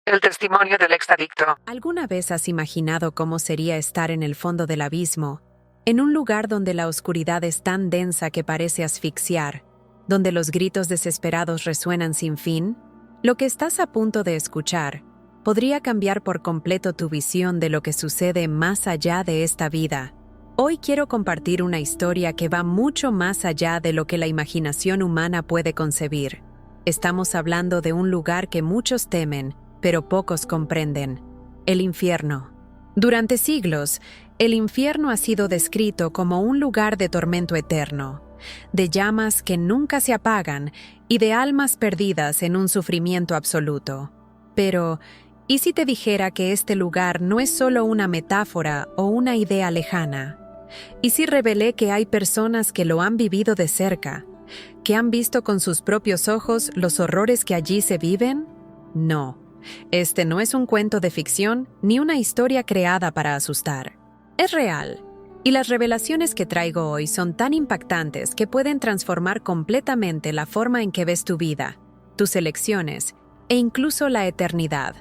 El testimonio del exadicto. ¿Alguna vez has imaginado cómo sería estar en el fondo del abismo, en un lugar donde la oscuridad es tan densa que parece asfixiar, donde los gritos desesperados resuenan sin fin? Lo que estás a punto de escuchar podría cambiar por completo tu visión de lo que sucede más allá de esta vida. Hoy quiero compartir una historia que va mucho más allá de lo que la imaginación humana puede concebir. Estamos hablando de un lugar que muchos temen, pero pocos comprenden: el infierno. Durante siglos, el infierno ha sido descrito como un lugar de tormento eterno, de llamas que nunca se apagan y de almas perdidas en un sufrimiento absoluto. Pero, ¿y si te dijera que este lugar no es solo una metáfora o una idea lejana? ¿Y si revelé que hay personas que lo han vivido de cerca, que han visto con sus propios ojos los horrores que allí se viven? No. Este no es un cuento de ficción ni una historia creada para asustar. Es real, y las revelaciones que traigo hoy son tan impactantes que pueden transformar completamente la forma en que ves tu vida, tus elecciones e incluso la eternidad.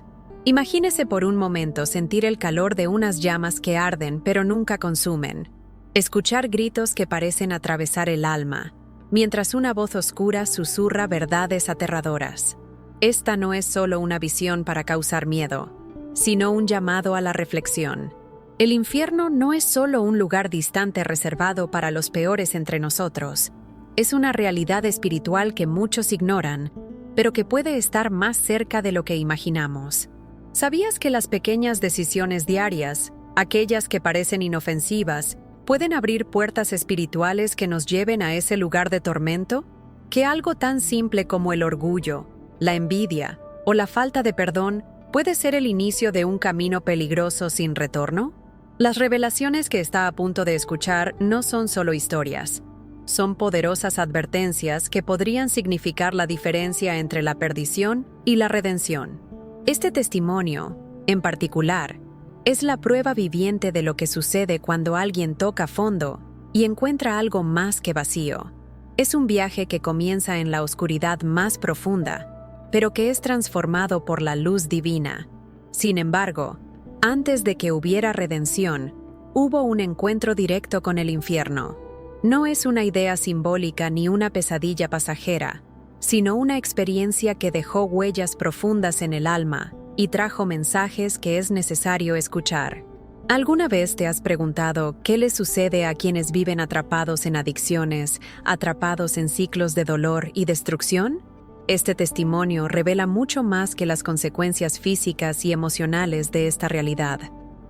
Imagínese por un momento sentir el calor de unas llamas que arden pero nunca consumen, escuchar gritos que parecen atravesar el alma, mientras una voz oscura susurra verdades aterradoras. Esta no es solo una visión para causar miedo, sino un llamado a la reflexión. El infierno no es solo un lugar distante reservado para los peores entre nosotros. Es una realidad espiritual que muchos ignoran, pero que puede estar más cerca de lo que imaginamos. ¿Sabías que las pequeñas decisiones diarias, aquellas que parecen inofensivas, pueden abrir puertas espirituales que nos lleven a ese lugar de tormento? ¿Que algo tan simple como el orgullo, la envidia o la falta de perdón puede ser el inicio de un camino peligroso sin retorno? Las revelaciones que está a punto de escuchar no son solo historias. Son poderosas advertencias que podrían significar la diferencia entre la perdición y la redención. Este testimonio, en particular, es la prueba viviente de lo que sucede cuando alguien toca fondo y encuentra algo más que vacío. Es un viaje que comienza en la oscuridad más profunda, pero que es transformado por la luz divina. Sin embargo, antes de que hubiera redención, hubo un encuentro directo con el infierno. No es una idea simbólica ni una pesadilla pasajera, sino una experiencia que dejó huellas profundas en el alma y trajo mensajes que es necesario escuchar. ¿Alguna vez te has preguntado qué le sucede a quienes viven atrapados en adicciones, atrapados en ciclos de dolor y destrucción? Este testimonio revela mucho más que las consecuencias físicas y emocionales de esta realidad.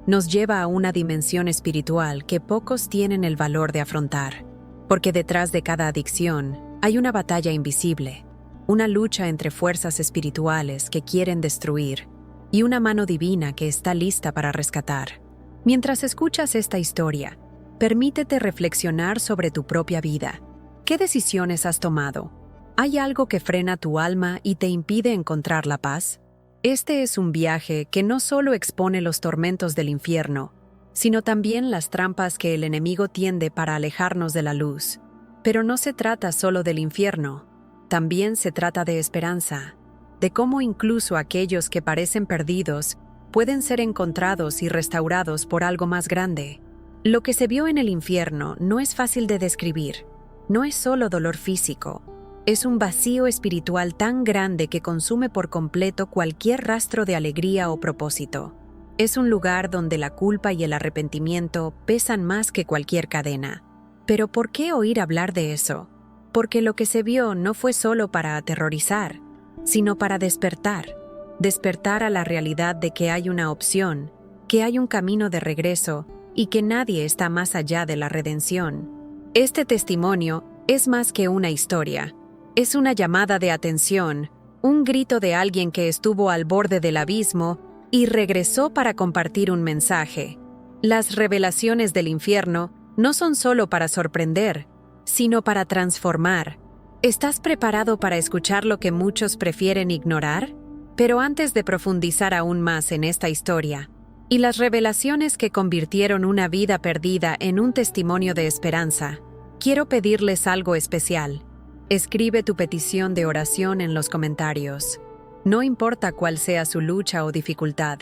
Nos lleva a una dimensión espiritual que pocos tienen el valor de afrontar. Porque detrás de cada adicción hay una batalla invisible, una lucha entre fuerzas espirituales que quieren destruir y una mano divina que está lista para rescatar. Mientras escuchas esta historia, permítete reflexionar sobre tu propia vida. ¿Qué decisiones has tomado? ¿Hay algo que frena tu alma y te impide encontrar la paz? Este es un viaje que no solo expone los tormentos del infierno, sino también las trampas que el enemigo tiende para alejarnos de la luz. Pero no se trata solo del infierno, también se trata de esperanza, de cómo incluso aquellos que parecen perdidos pueden ser encontrados y restaurados por algo más grande. Lo que se vio en el infierno no es fácil de describir, no es solo dolor físico. Es un vacío espiritual tan grande que consume por completo cualquier rastro de alegría o propósito. Es un lugar donde la culpa y el arrepentimiento pesan más que cualquier cadena. Pero ¿por qué oír hablar de eso? Porque lo que se vio no fue solo para aterrorizar, sino para despertar. Despertar a la realidad de que hay una opción, que hay un camino de regreso y que nadie está más allá de la redención. Este testimonio es más que una historia. Es una llamada de atención, un grito de alguien que estuvo al borde del abismo y regresó para compartir un mensaje. Las revelaciones del infierno no son solo para sorprender, sino para transformar. ¿Estás preparado para escuchar lo que muchos prefieren ignorar? Pero antes de profundizar aún más en esta historia, y las revelaciones que convirtieron una vida perdida en un testimonio de esperanza, quiero pedirles algo especial. Escribe tu petición de oración en los comentarios. No importa cuál sea su lucha o dificultad,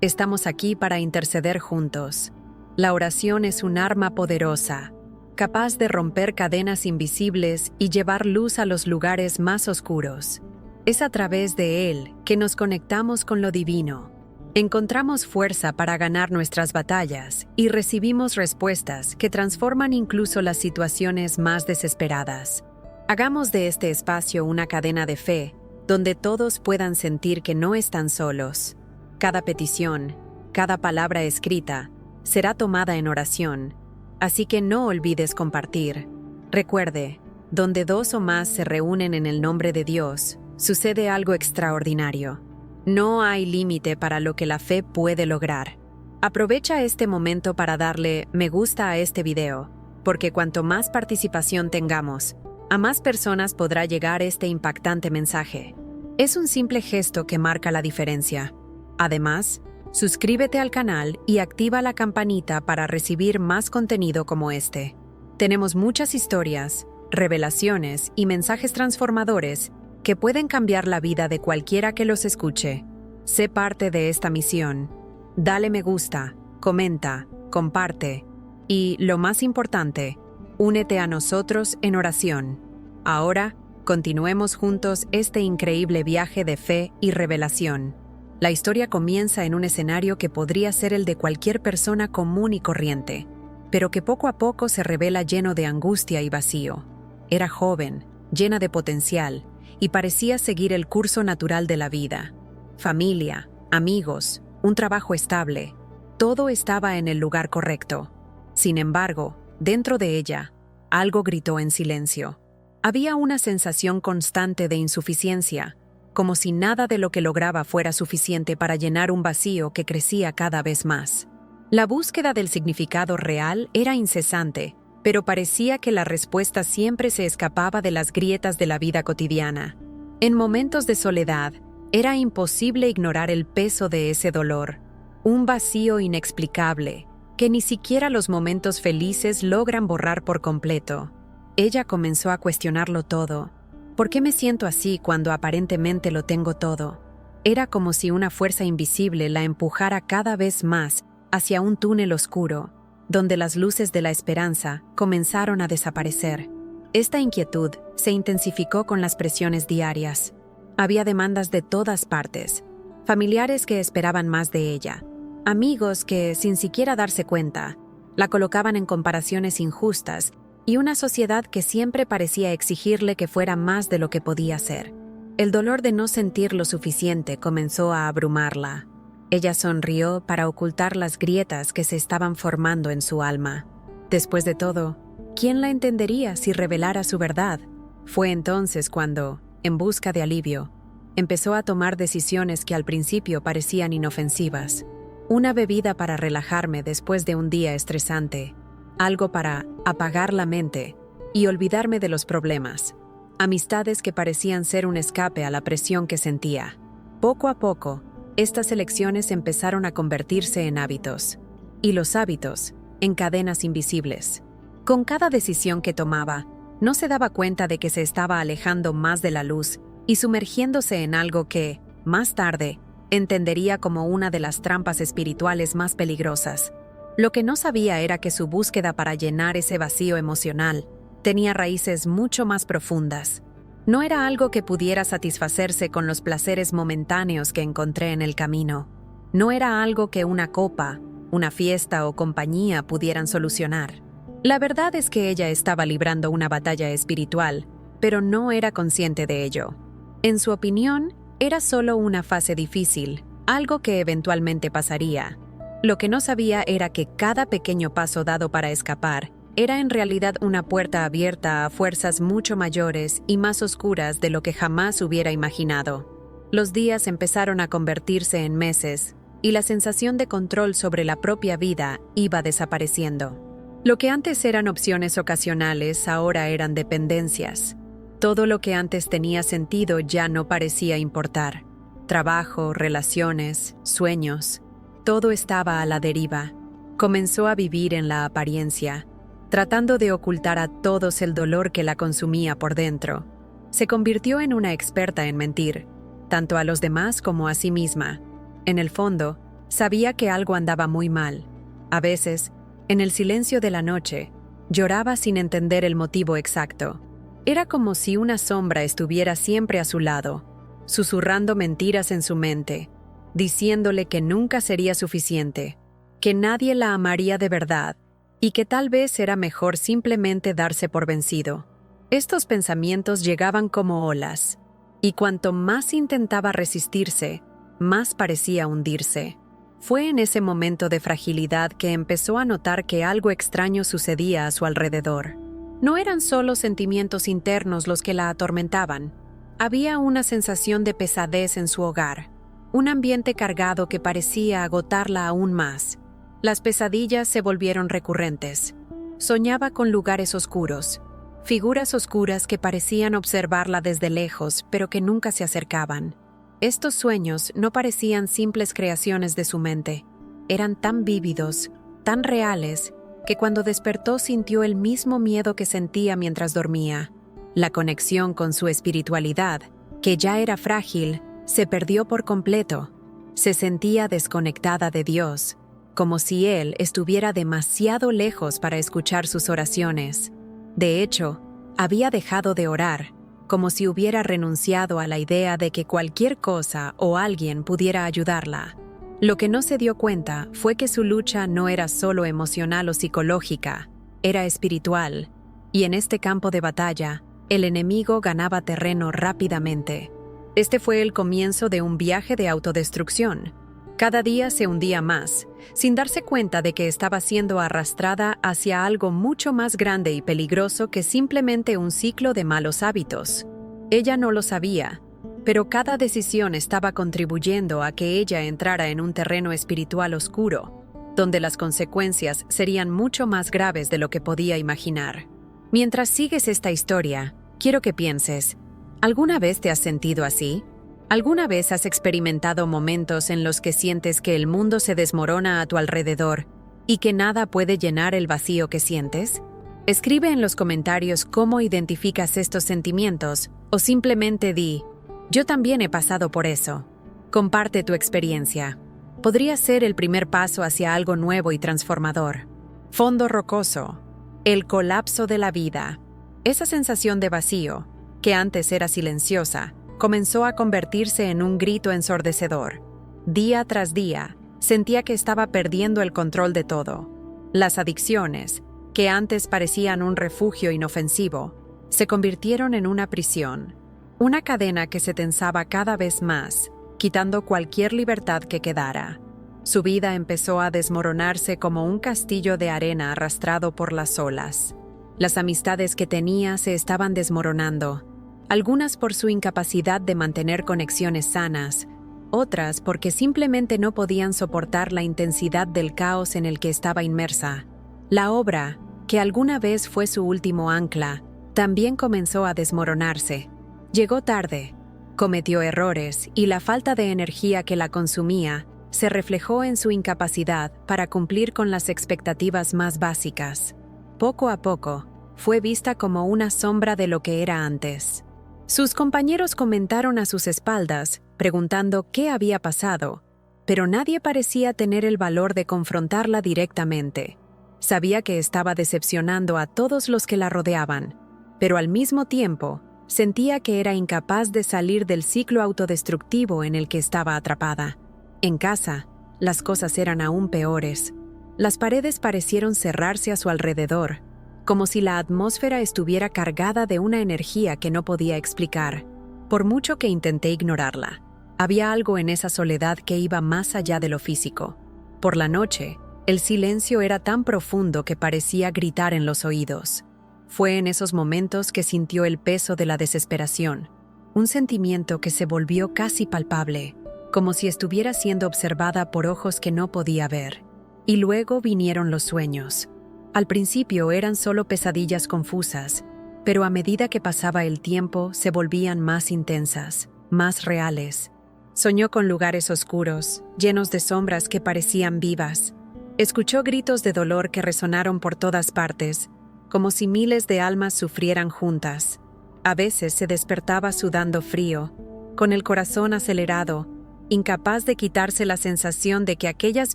estamos aquí para interceder juntos. La oración es un arma poderosa, capaz de romper cadenas invisibles y llevar luz a los lugares más oscuros. Es a través de él que nos conectamos con lo divino. Encontramos fuerza para ganar nuestras batallas y recibimos respuestas que transforman incluso las situaciones más desesperadas. Hagamos de este espacio una cadena de fe, donde todos puedan sentir que no están solos. Cada petición, cada palabra escrita, será tomada en oración, así que no olvides compartir. Recuerde, donde dos o más se reúnen en el nombre de Dios, sucede algo extraordinario. No hay límite para lo que la fe puede lograr. Aprovecha este momento para darle me gusta a este video, porque cuanto más participación tengamos, a más personas podrá llegar este impactante mensaje. Es un simple gesto que marca la diferencia. Además, suscríbete al canal y activa la campanita para recibir más contenido como este. Tenemos muchas historias, revelaciones y mensajes transformadores que pueden cambiar la vida de cualquiera que los escuche. Sé parte de esta misión. Dale me gusta, comenta, comparte y, lo más importante, únete a nosotros en oración. Ahora, continuemos juntos este increíble viaje de fe y revelación. La historia comienza en un escenario que podría ser el de cualquier persona común y corriente, pero que poco a poco se revela lleno de angustia y vacío. Era joven, llena de potencial, y parecía seguir el curso natural de la vida. Familia, amigos, un trabajo estable, todo estaba en el lugar correcto. Sin embargo, dentro de ella, algo gritó en silencio. Había una sensación constante de insuficiencia, como si nada de lo que lograba fuera suficiente para llenar un vacío que crecía cada vez más. La búsqueda del significado real era incesante, pero parecía que la respuesta siempre se escapaba de las grietas de la vida cotidiana. En momentos de soledad, era imposible ignorar el peso de ese dolor, un vacío inexplicable, que ni siquiera los momentos felices logran borrar por completo. Ella comenzó a cuestionarlo todo. ¿Por qué me siento así cuando aparentemente lo tengo todo? Era como si una fuerza invisible la empujara cada vez más hacia un túnel oscuro, donde las luces de la esperanza comenzaron a desaparecer. Esta inquietud se intensificó con las presiones diarias. Había demandas de todas partes, familiares que esperaban más de ella, amigos que, sin siquiera darse cuenta, la colocaban en comparaciones injustas y una sociedad que siempre parecía exigirle que fuera más de lo que podía ser. El dolor de no sentir lo suficiente comenzó a abrumarla. Ella sonrió para ocultar las grietas que se estaban formando en su alma. Después de todo, ¿quién la entendería si revelara su verdad? Fue entonces cuando, en busca de alivio, empezó a tomar decisiones que al principio parecían inofensivas. Una bebida para relajarme después de un día estresante, algo para apagar la mente y olvidarme de los problemas, amistades que parecían ser un escape a la presión que sentía. Poco a poco, estas elecciones empezaron a convertirse en hábitos, y los hábitos en cadenas invisibles. Con cada decisión que tomaba, no se daba cuenta de que se estaba alejando más de la luz y sumergiéndose en algo que, más tarde, entendería como una de las trampas espirituales más peligrosas. Lo que no sabía era que su búsqueda para llenar ese vacío emocional tenía raíces mucho más profundas. No era algo que pudiera satisfacerse con los placeres momentáneos que encontré en el camino. No era algo que una copa, una fiesta o compañía pudieran solucionar. La verdad es que ella estaba librando una batalla espiritual, pero no era consciente de ello. En su opinión, era solo una fase difícil, algo que eventualmente pasaría. Lo que no sabía era que cada pequeño paso dado para escapar era en realidad una puerta abierta a fuerzas mucho mayores y más oscuras de lo que jamás hubiera imaginado. Los días empezaron a convertirse en meses, y la sensación de control sobre la propia vida iba desapareciendo. Lo que antes eran opciones ocasionales ahora eran dependencias. Todo lo que antes tenía sentido ya no parecía importar. Trabajo, relaciones, sueños, todo estaba a la deriva. Comenzó a vivir en la apariencia, tratando de ocultar a todos el dolor que la consumía por dentro. Se convirtió en una experta en mentir. tanto a los demás como a sí misma. En el fondo, sabía que algo andaba muy mal. A veces, en el silencio de la noche, lloraba sin entender el motivo exacto. Era como si una sombra estuviera siempre a su lado, susurrando mentiras en su mente, diciéndole que nunca sería suficiente, que nadie la amaría de verdad y que tal vez era mejor simplemente darse por vencido. Estos pensamientos llegaban como olas, y cuanto más intentaba resistirse, más parecía hundirse. Fue en ese momento de fragilidad que empezó a notar que algo extraño sucedía a su alrededor. No eran solo sentimientos internos los que la atormentaban. Había una sensación de pesadez en su hogar, un ambiente cargado que parecía agotarla aún más. Las pesadillas se volvieron recurrentes. Soñaba con lugares oscuros, figuras oscuras que parecían observarla desde lejos, pero que nunca se acercaban. Estos sueños no parecían simples creaciones de su mente. Eran tan vívidos, tan reales, que cuando despertó sintió el mismo miedo que sentía mientras dormía. La conexión con su espiritualidad, que ya era frágil, se perdió por completo. Se sentía desconectada de Dios, como si Él estuviera demasiado lejos para escuchar sus oraciones. De hecho, había dejado de orar, como si hubiera renunciado a la idea de que cualquier cosa o alguien pudiera ayudarla. Lo que no se dio cuenta fue que su lucha no era solo emocional o psicológica, era espiritual, y en este campo de batalla, el enemigo ganaba terreno rápidamente. Este fue el comienzo de un viaje de autodestrucción. Cada día se hundía más, sin darse cuenta de que estaba siendo arrastrada hacia algo mucho más grande y peligroso que simplemente un ciclo de malos hábitos. Ella no lo sabía, pero cada decisión estaba contribuyendo a que ella entrara en un terreno espiritual oscuro, donde las consecuencias serían mucho más graves de lo que podía imaginar. Mientras sigues esta historia, quiero que pienses, ¿alguna vez te has sentido así? ¿Alguna vez has experimentado momentos en los que sientes que el mundo se desmorona a tu alrededor y que nada puede llenar el vacío que sientes? Escribe en los comentarios cómo identificas estos sentimientos o simplemente di, yo también he pasado por eso. Comparte tu experiencia. Podría ser el primer paso hacia algo nuevo y transformador. Fondo rocoso. El colapso de la vida. Esa sensación de vacío, que antes era silenciosa, comenzó a convertirse en un grito ensordecedor. Día tras día, sentía que estaba perdiendo el control de todo. Las adicciones, que antes parecían un refugio inofensivo, se convirtieron en una prisión, una cadena que se tensaba cada vez más, quitando cualquier libertad que quedara. Su vida empezó a desmoronarse como un castillo de arena arrastrado por las olas. Las amistades que tenía se estaban desmoronando, algunas por su incapacidad de mantener conexiones sanas, otras porque simplemente no podían soportar la intensidad del caos en el que estaba inmersa. La obra, que alguna vez fue su último ancla, también comenzó a desmoronarse. Llegó tarde, cometió errores y la falta de energía que la consumía se reflejó en su incapacidad para cumplir con las expectativas más básicas. Poco a poco, fue vista como una sombra de lo que era antes. Sus compañeros comentaron a sus espaldas, preguntando qué había pasado, pero nadie parecía tener el valor de confrontarla directamente. Sabía que estaba decepcionando a todos los que la rodeaban, pero al mismo tiempo, sentía que era incapaz de salir del ciclo autodestructivo en el que estaba atrapada. En casa, las cosas eran aún peores. Las paredes parecieron cerrarse a su alrededor, como si la atmósfera estuviera cargada de una energía que no podía explicar. Por mucho que intenté ignorarla, había algo en esa soledad que iba más allá de lo físico. Por la noche, el silencio era tan profundo que parecía gritar en los oídos. Fue en esos momentos que sintió el peso de la desesperación, un sentimiento que se volvió casi palpable, como si estuviera siendo observada por ojos que no podía ver. Y luego vinieron los sueños. Al principio eran solo pesadillas confusas, pero a medida que pasaba el tiempo se volvían más intensas, más reales. Soñó con lugares oscuros, llenos de sombras que parecían vivas. Escuchó gritos de dolor que resonaron por todas partes, como si miles de almas sufrieran juntas. A veces se despertaba sudando frío, con el corazón acelerado, incapaz de quitarse la sensación de que aquellas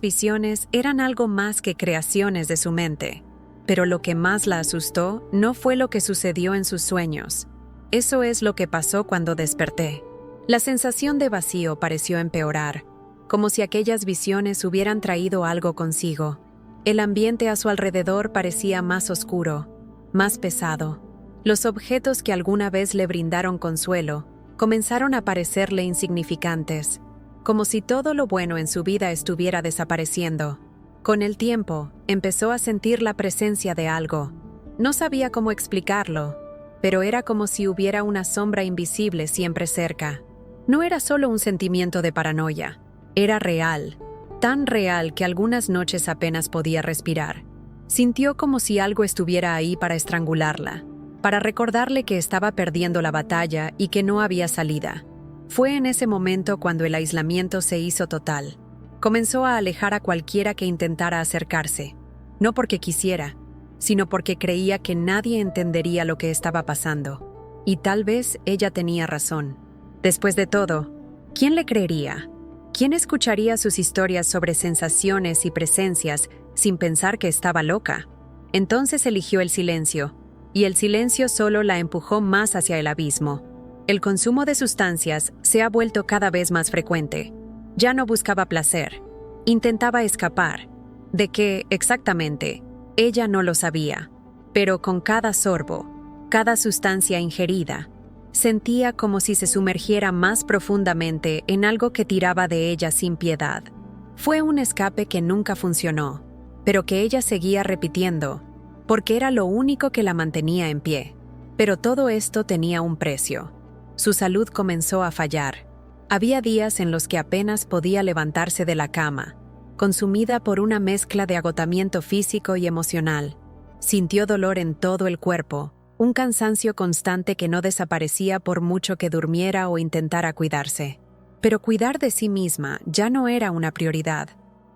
visiones eran algo más que creaciones de su mente. Pero lo que más la asustó no fue lo que sucedió en sus sueños. Eso es lo que pasó cuando desperté. La sensación de vacío pareció empeorar, como si aquellas visiones hubieran traído algo consigo. El ambiente a su alrededor parecía más oscuro, más pesado. Los objetos que alguna vez le brindaron consuelo comenzaron a parecerle insignificantes, como si todo lo bueno en su vida estuviera desapareciendo. Con el tiempo, empezó a sentir la presencia de algo. No sabía cómo explicarlo, pero era como si hubiera una sombra invisible siempre cerca. No era solo un sentimiento de paranoia, era real, tan real que algunas noches apenas podía respirar. Sintió como si algo estuviera ahí para estrangularla, para recordarle que estaba perdiendo la batalla y que no había salida. Fue en ese momento cuando el aislamiento se hizo total. Comenzó a alejar a cualquiera que intentara acercarse, no porque quisiera, sino porque creía que nadie entendería lo que estaba pasando. Y tal vez ella tenía razón. Después de todo, ¿quién le creería? ¿Quién escucharía sus historias sobre sensaciones y presencias sin pensar que estaba loca? Entonces eligió el silencio, y el silencio solo la empujó más hacia el abismo. El consumo de sustancias se ha vuelto cada vez más frecuente. Ya no buscaba placer, intentaba escapar. ¿De qué exactamente? Ella no lo sabía, pero con cada sorbo, cada sustancia ingerida, sentía como si se sumergiera más profundamente en algo que tiraba de ella sin piedad. Fue un escape que nunca funcionó, pero que ella seguía repitiendo, porque era lo único que la mantenía en pie. Pero todo esto tenía un precio. Su salud comenzó a fallar. Había días en los que apenas podía levantarse de la cama, consumida por una mezcla de agotamiento físico y emocional. Sintió dolor en todo el cuerpo, un cansancio constante que no desaparecía por mucho que durmiera o intentara cuidarse. Pero cuidar de sí misma ya no era una prioridad.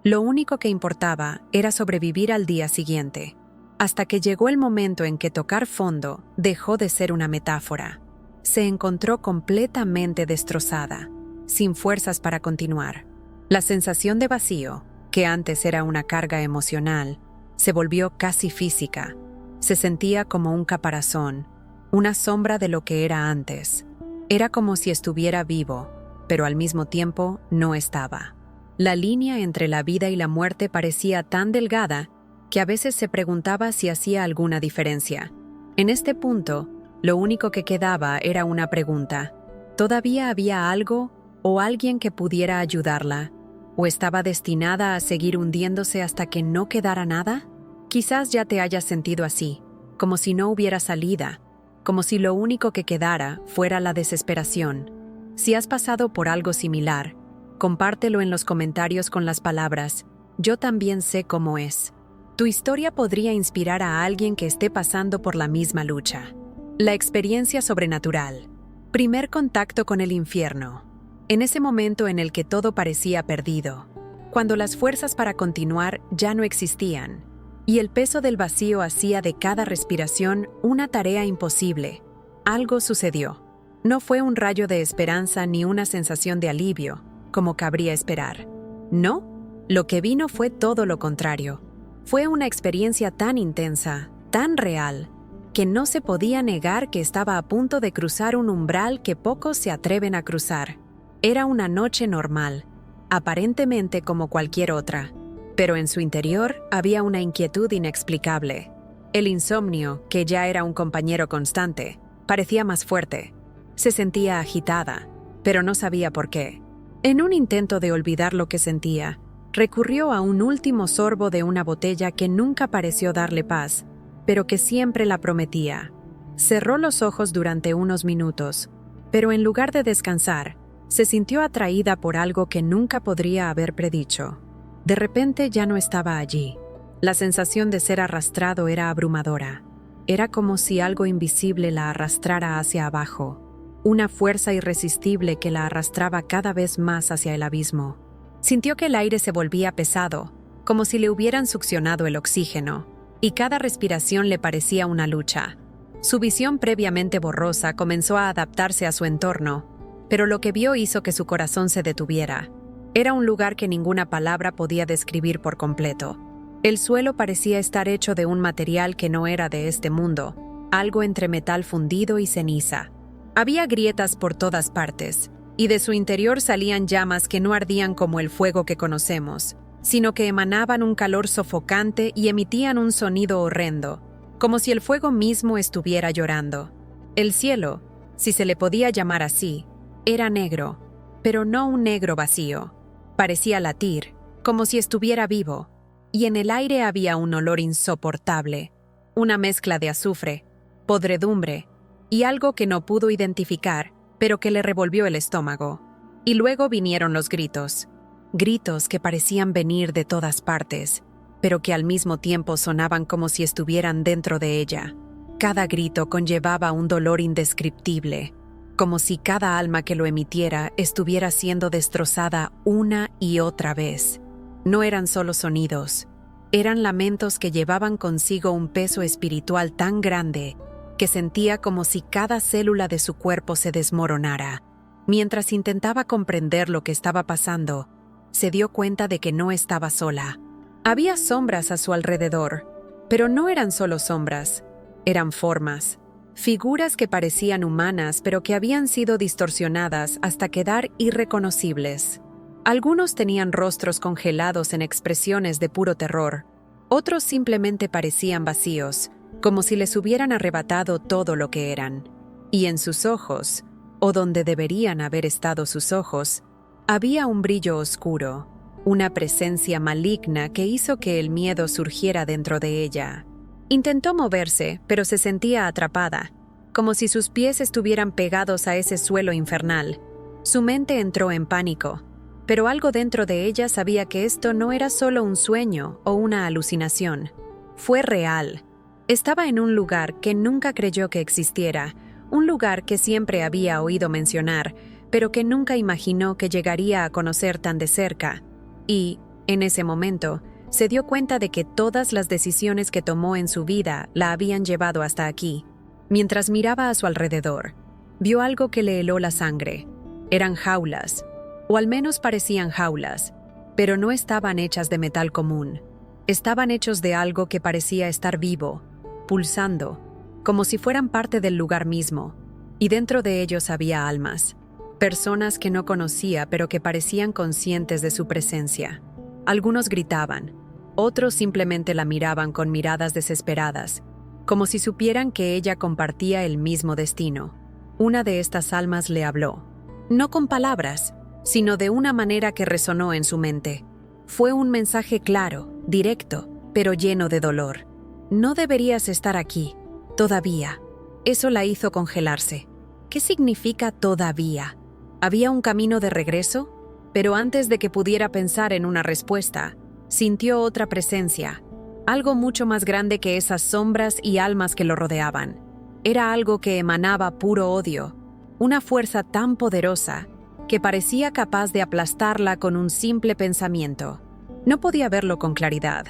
Lo único que importaba era sobrevivir al día siguiente, hasta que llegó el momento en que tocar fondo dejó de ser una metáfora. Se encontró completamente destrozada, sin fuerzas para continuar. La sensación de vacío, que antes era una carga emocional, se volvió casi física. Se sentía como un caparazón, una sombra de lo que era antes. Era como si estuviera vivo, pero al mismo tiempo no estaba. La línea entre la vida y la muerte parecía tan delgada que a veces se preguntaba si hacía alguna diferencia. En este punto, lo único que quedaba era una pregunta. ¿Todavía había algo o alguien que pudiera ayudarla? ¿O estaba destinada a seguir hundiéndose hasta que no quedara nada? Quizás ya te hayas sentido así, como si no hubiera salida, como si lo único que quedara fuera la desesperación. Si has pasado por algo similar, compártelo en los comentarios con las palabras «Yo también sé cómo es». Tu historia podría inspirar a alguien que esté pasando por la misma lucha. La experiencia sobrenatural. Primer contacto con el infierno. En ese momento en el que todo parecía perdido, cuando las fuerzas para continuar ya no existían, y el peso del vacío hacía de cada respiración una tarea imposible, algo sucedió. No fue un rayo de esperanza ni una sensación de alivio, como cabría esperar. No, lo que vino fue todo lo contrario. Fue una experiencia tan intensa, tan real, que no se podía negar que estaba a punto de cruzar un umbral que pocos se atreven a cruzar. Era una noche normal, aparentemente como cualquier otra, pero en su interior había una inquietud inexplicable. El insomnio, que ya era un compañero constante, parecía más fuerte. Se sentía agitada, pero no sabía por qué. En un intento de olvidar lo que sentía, recurrió a un último sorbo de una botella que nunca pareció darle paz, pero que siempre la prometía. Cerró los ojos durante unos minutos, pero en lugar de descansar, se sintió atraída por algo que nunca podría haber predicho. De repente ya no estaba allí. La sensación de ser arrastrado era abrumadora. Era como si algo invisible la arrastrara hacia abajo, una fuerza irresistible que la arrastraba cada vez más hacia el abismo. Sintió que el aire se volvía pesado, como si le hubieran succionado el oxígeno, y cada respiración le parecía una lucha. Su visión previamente borrosa comenzó a adaptarse a su entorno, pero lo que vio hizo que su corazón se detuviera. Era un lugar que ninguna palabra podía describir por completo. El suelo parecía estar hecho de un material que no era de este mundo, algo entre metal fundido y ceniza. Había grietas por todas partes, y de su interior salían llamas que no ardían como el fuego que conocemos, sino que emanaban un calor sofocante y emitían un sonido horrendo, como si el fuego mismo estuviera llorando. El cielo, si se le podía llamar así, era negro, pero no un negro vacío. Parecía latir, como si estuviera vivo, y en el aire había un olor insoportable, una mezcla de azufre, podredumbre y algo que no pudo identificar, pero que le revolvió el estómago. Y luego vinieron los gritos. Gritos que parecían venir de todas partes, pero que al mismo tiempo sonaban como si estuvieran dentro de ella. Cada grito conllevaba un dolor indescriptible, como si cada alma que lo emitiera estuviera siendo destrozada una y otra vez. No eran solo sonidos, eran lamentos que llevaban consigo un peso espiritual tan grande que sentía como si cada célula de su cuerpo se desmoronara. Mientras intentaba comprender lo que estaba pasando, se dio cuenta de que no estaba sola. Había sombras a su alrededor, pero no eran solo sombras, eran formas, figuras que parecían humanas pero que habían sido distorsionadas hasta quedar irreconocibles. Algunos tenían rostros congelados en expresiones de puro terror, otros simplemente parecían vacíos, como si les hubieran arrebatado todo lo que eran. Y en sus ojos, o donde deberían haber estado sus ojos, había un brillo oscuro, una presencia maligna que hizo que el miedo surgiera dentro de ella. Intentó moverse, pero se sentía atrapada, como si sus pies estuvieran pegados a ese suelo infernal. Su mente entró en pánico, pero algo dentro de ella sabía que esto no era solo un sueño o una alucinación. Fue real. Estaba en un lugar que nunca creyó que existiera, un lugar que siempre había oído mencionar, pero que nunca imaginó que llegaría a conocer tan de cerca. Y, en ese momento, se dio cuenta de que todas las decisiones que tomó en su vida la habían llevado hasta aquí. Mientras miraba a su alrededor, vio algo que le heló la sangre. Eran jaulas, o al menos parecían jaulas, pero no estaban hechas de metal común. Estaban hechos de algo que parecía estar vivo, pulsando, como si fueran parte del lugar mismo, y dentro de ellos había almas, personas que no conocía pero que parecían conscientes de su presencia. Algunos gritaban, otros simplemente la miraban con miradas desesperadas, como si supieran que ella compartía el mismo destino. Una de estas almas le habló, no con palabras, sino de una manera que resonó en su mente. Fue un mensaje claro, directo, pero lleno de dolor. No deberías estar aquí, todavía. Eso la hizo congelarse. ¿Qué significa todavía? ¿Había un camino de regreso? Pero antes de que pudiera pensar en una respuesta, sintió otra presencia, algo mucho más grande que esas sombras y almas que lo rodeaban. Era algo que emanaba puro odio, una fuerza tan poderosa que parecía capaz de aplastarla con un simple pensamiento. No podía verlo con claridad,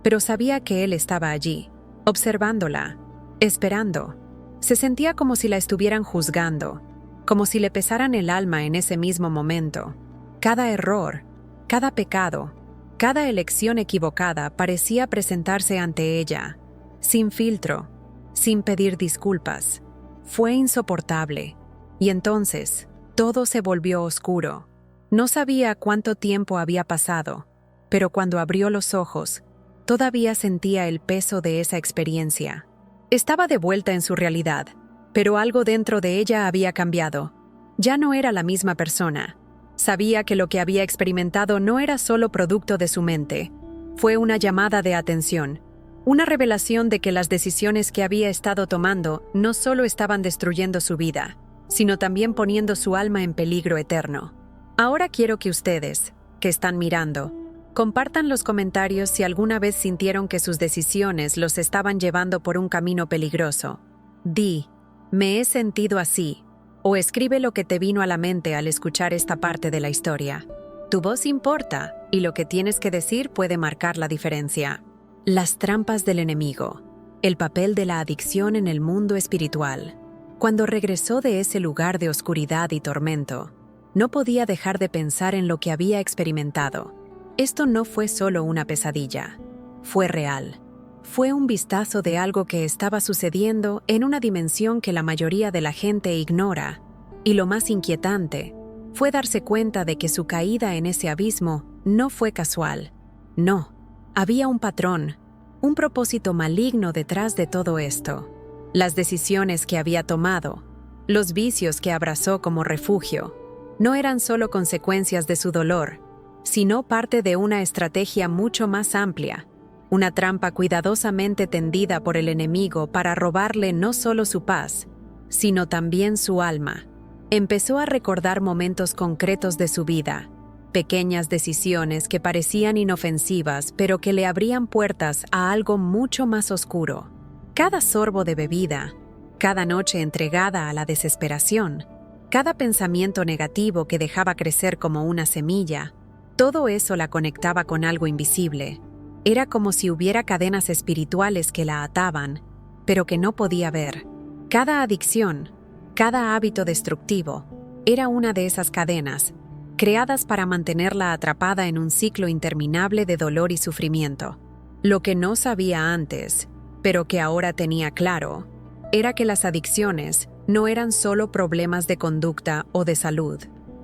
pero sabía que él estaba allí, observándola, esperando. Se sentía como si la estuvieran juzgando, como si le pesaran el alma en ese mismo momento. Cada error, cada pecado, cada elección equivocada parecía presentarse ante ella, sin filtro, sin pedir disculpas. Fue insoportable, y entonces todo se volvió oscuro. No sabía cuánto tiempo había pasado, pero cuando abrió los ojos, todavía sentía el peso de esa experiencia. Estaba de vuelta en su realidad, pero algo dentro de ella había cambiado. Ya no era la misma persona. Sabía que lo que había experimentado no era solo producto de su mente. Fue una llamada de atención, una revelación de que las decisiones que había estado tomando no solo estaban destruyendo su vida, sino también poniendo su alma en peligro eterno. Ahora quiero que ustedes, que están mirando, compartan los comentarios si alguna vez sintieron que sus decisiones los estaban llevando por un camino peligroso. Di, me he sentido así, o escribe lo que te vino a la mente al escuchar esta parte de la historia. Tu voz importa, y lo que tienes que decir puede marcar la diferencia. Las trampas del enemigo. El papel de la adicción en el mundo espiritual. Cuando regresó de ese lugar de oscuridad y tormento, no podía dejar de pensar en lo que había experimentado. Esto no fue solo una pesadilla, fue real. Fue un vistazo de algo que estaba sucediendo en una dimensión que la mayoría de la gente ignora. Y lo más inquietante fue darse cuenta de que su caída en ese abismo no fue casual. No, había un patrón, un propósito maligno detrás de todo esto. Las decisiones que había tomado, los vicios que abrazó como refugio, no eran solo consecuencias de su dolor, sino parte de una estrategia mucho más amplia, una trampa cuidadosamente tendida por el enemigo para robarle no solo su paz, sino también su alma. Empezó a recordar momentos concretos de su vida, pequeñas decisiones que parecían inofensivas pero que le abrían puertas a algo mucho más oscuro. Cada sorbo de bebida, cada noche entregada a la desesperación, cada pensamiento negativo que dejaba crecer como una semilla, todo eso la conectaba con algo invisible. Era como si hubiera cadenas espirituales que la ataban, pero que no podía ver. Cada adicción, cada hábito destructivo, era una de esas cadenas, creadas para mantenerla atrapada en un ciclo interminable de dolor y sufrimiento. Lo que no sabía antes, pero que ahora tenía claro, era que las adicciones no eran solo problemas de conducta o de salud.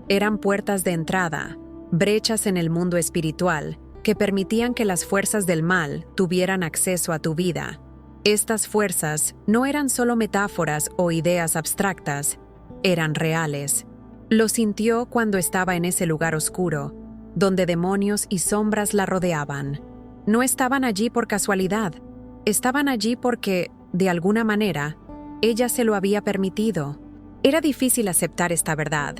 Eran puertas de entrada, brechas en el mundo espiritual, que permitían que las fuerzas del mal tuvieran acceso a tu vida. Estas fuerzas no eran solo metáforas o ideas abstractas, eran reales. Lo sintió cuando estaba en ese lugar oscuro, donde demonios y sombras la rodeaban. No estaban allí por casualidad, estaban allí porque, de alguna manera, ella se lo había permitido. Era difícil aceptar esta verdad,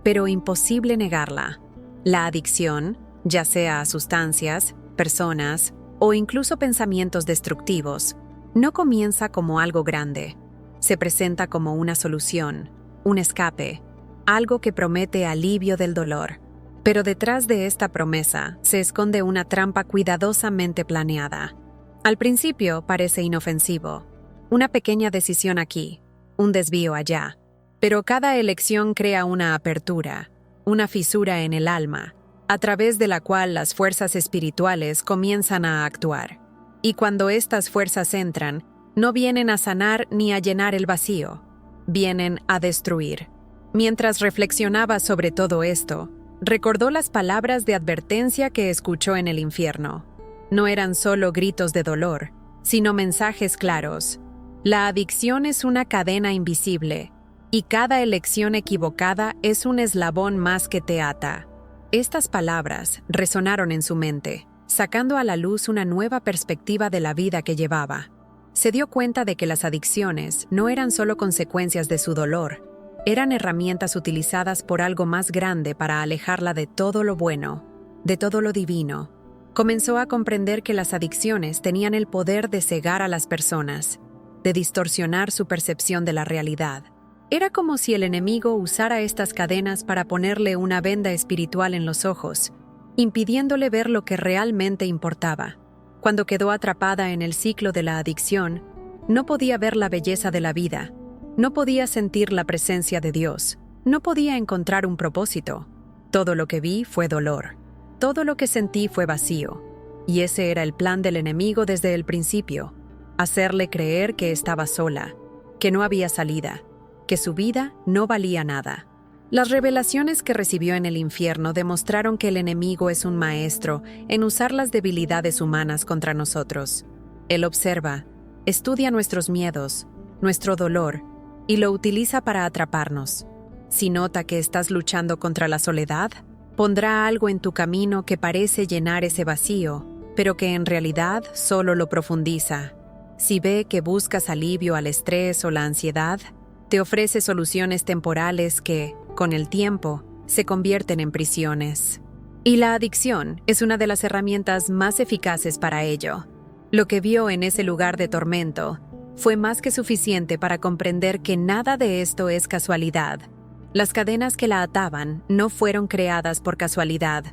pero imposible negarla. La adicción, ya sea a sustancias, personas o incluso pensamientos destructivos, no comienza como algo grande. Se presenta como una solución, un escape, algo que promete alivio del dolor. Pero detrás de esta promesa se esconde una trampa cuidadosamente planeada. Al principio parece inofensivo, una pequeña decisión aquí, un desvío allá, pero cada elección crea una apertura, una fisura en el alma, a través de la cual las fuerzas espirituales comienzan a actuar. Y cuando estas fuerzas entran, no vienen a sanar ni a llenar el vacío, vienen a destruir. Mientras reflexionaba sobre todo esto, recordó las palabras de advertencia que escuchó en el infierno. No eran solo gritos de dolor, sino mensajes claros. La adicción es una cadena invisible, y cada elección equivocada es un eslabón más que te ata. Estas palabras resonaron en su mente, sacando a la luz una nueva perspectiva de la vida que llevaba. Se dio cuenta de que las adicciones no eran solo consecuencias de su dolor, eran herramientas utilizadas por algo más grande para alejarla de todo lo bueno, de todo lo divino. Comenzó a comprender que las adicciones tenían el poder de cegar a las personas, de distorsionar su percepción de la realidad. Era como si el enemigo usara estas cadenas para ponerle una venda espiritual en los ojos, impidiéndole ver lo que realmente importaba. Cuando quedó atrapada en el ciclo de la adicción, no podía ver la belleza de la vida, no podía sentir la presencia de Dios, no podía encontrar un propósito. Todo lo que vi fue dolor, todo lo que sentí fue vacío, y ese era el plan del enemigo desde el principio, hacerle creer que estaba sola, que no había salida, que su vida no valía nada. Las revelaciones que recibió en el infierno demostraron que el enemigo es un maestro en usar las debilidades humanas contra nosotros. Él observa, estudia nuestros miedos, nuestro dolor, y lo utiliza para atraparnos. Si nota que estás luchando contra la soledad, pondrá algo en tu camino que parece llenar ese vacío, pero que en realidad solo lo profundiza. Si ve que buscas alivio al estrés o la ansiedad, te ofrece soluciones temporales que, con el tiempo, se convierten en prisiones. Y la adicción es una de las herramientas más eficaces para ello. Lo que vio en ese lugar de tormento fue más que suficiente para comprender que nada de esto es casualidad. Las cadenas que la ataban no fueron creadas por casualidad.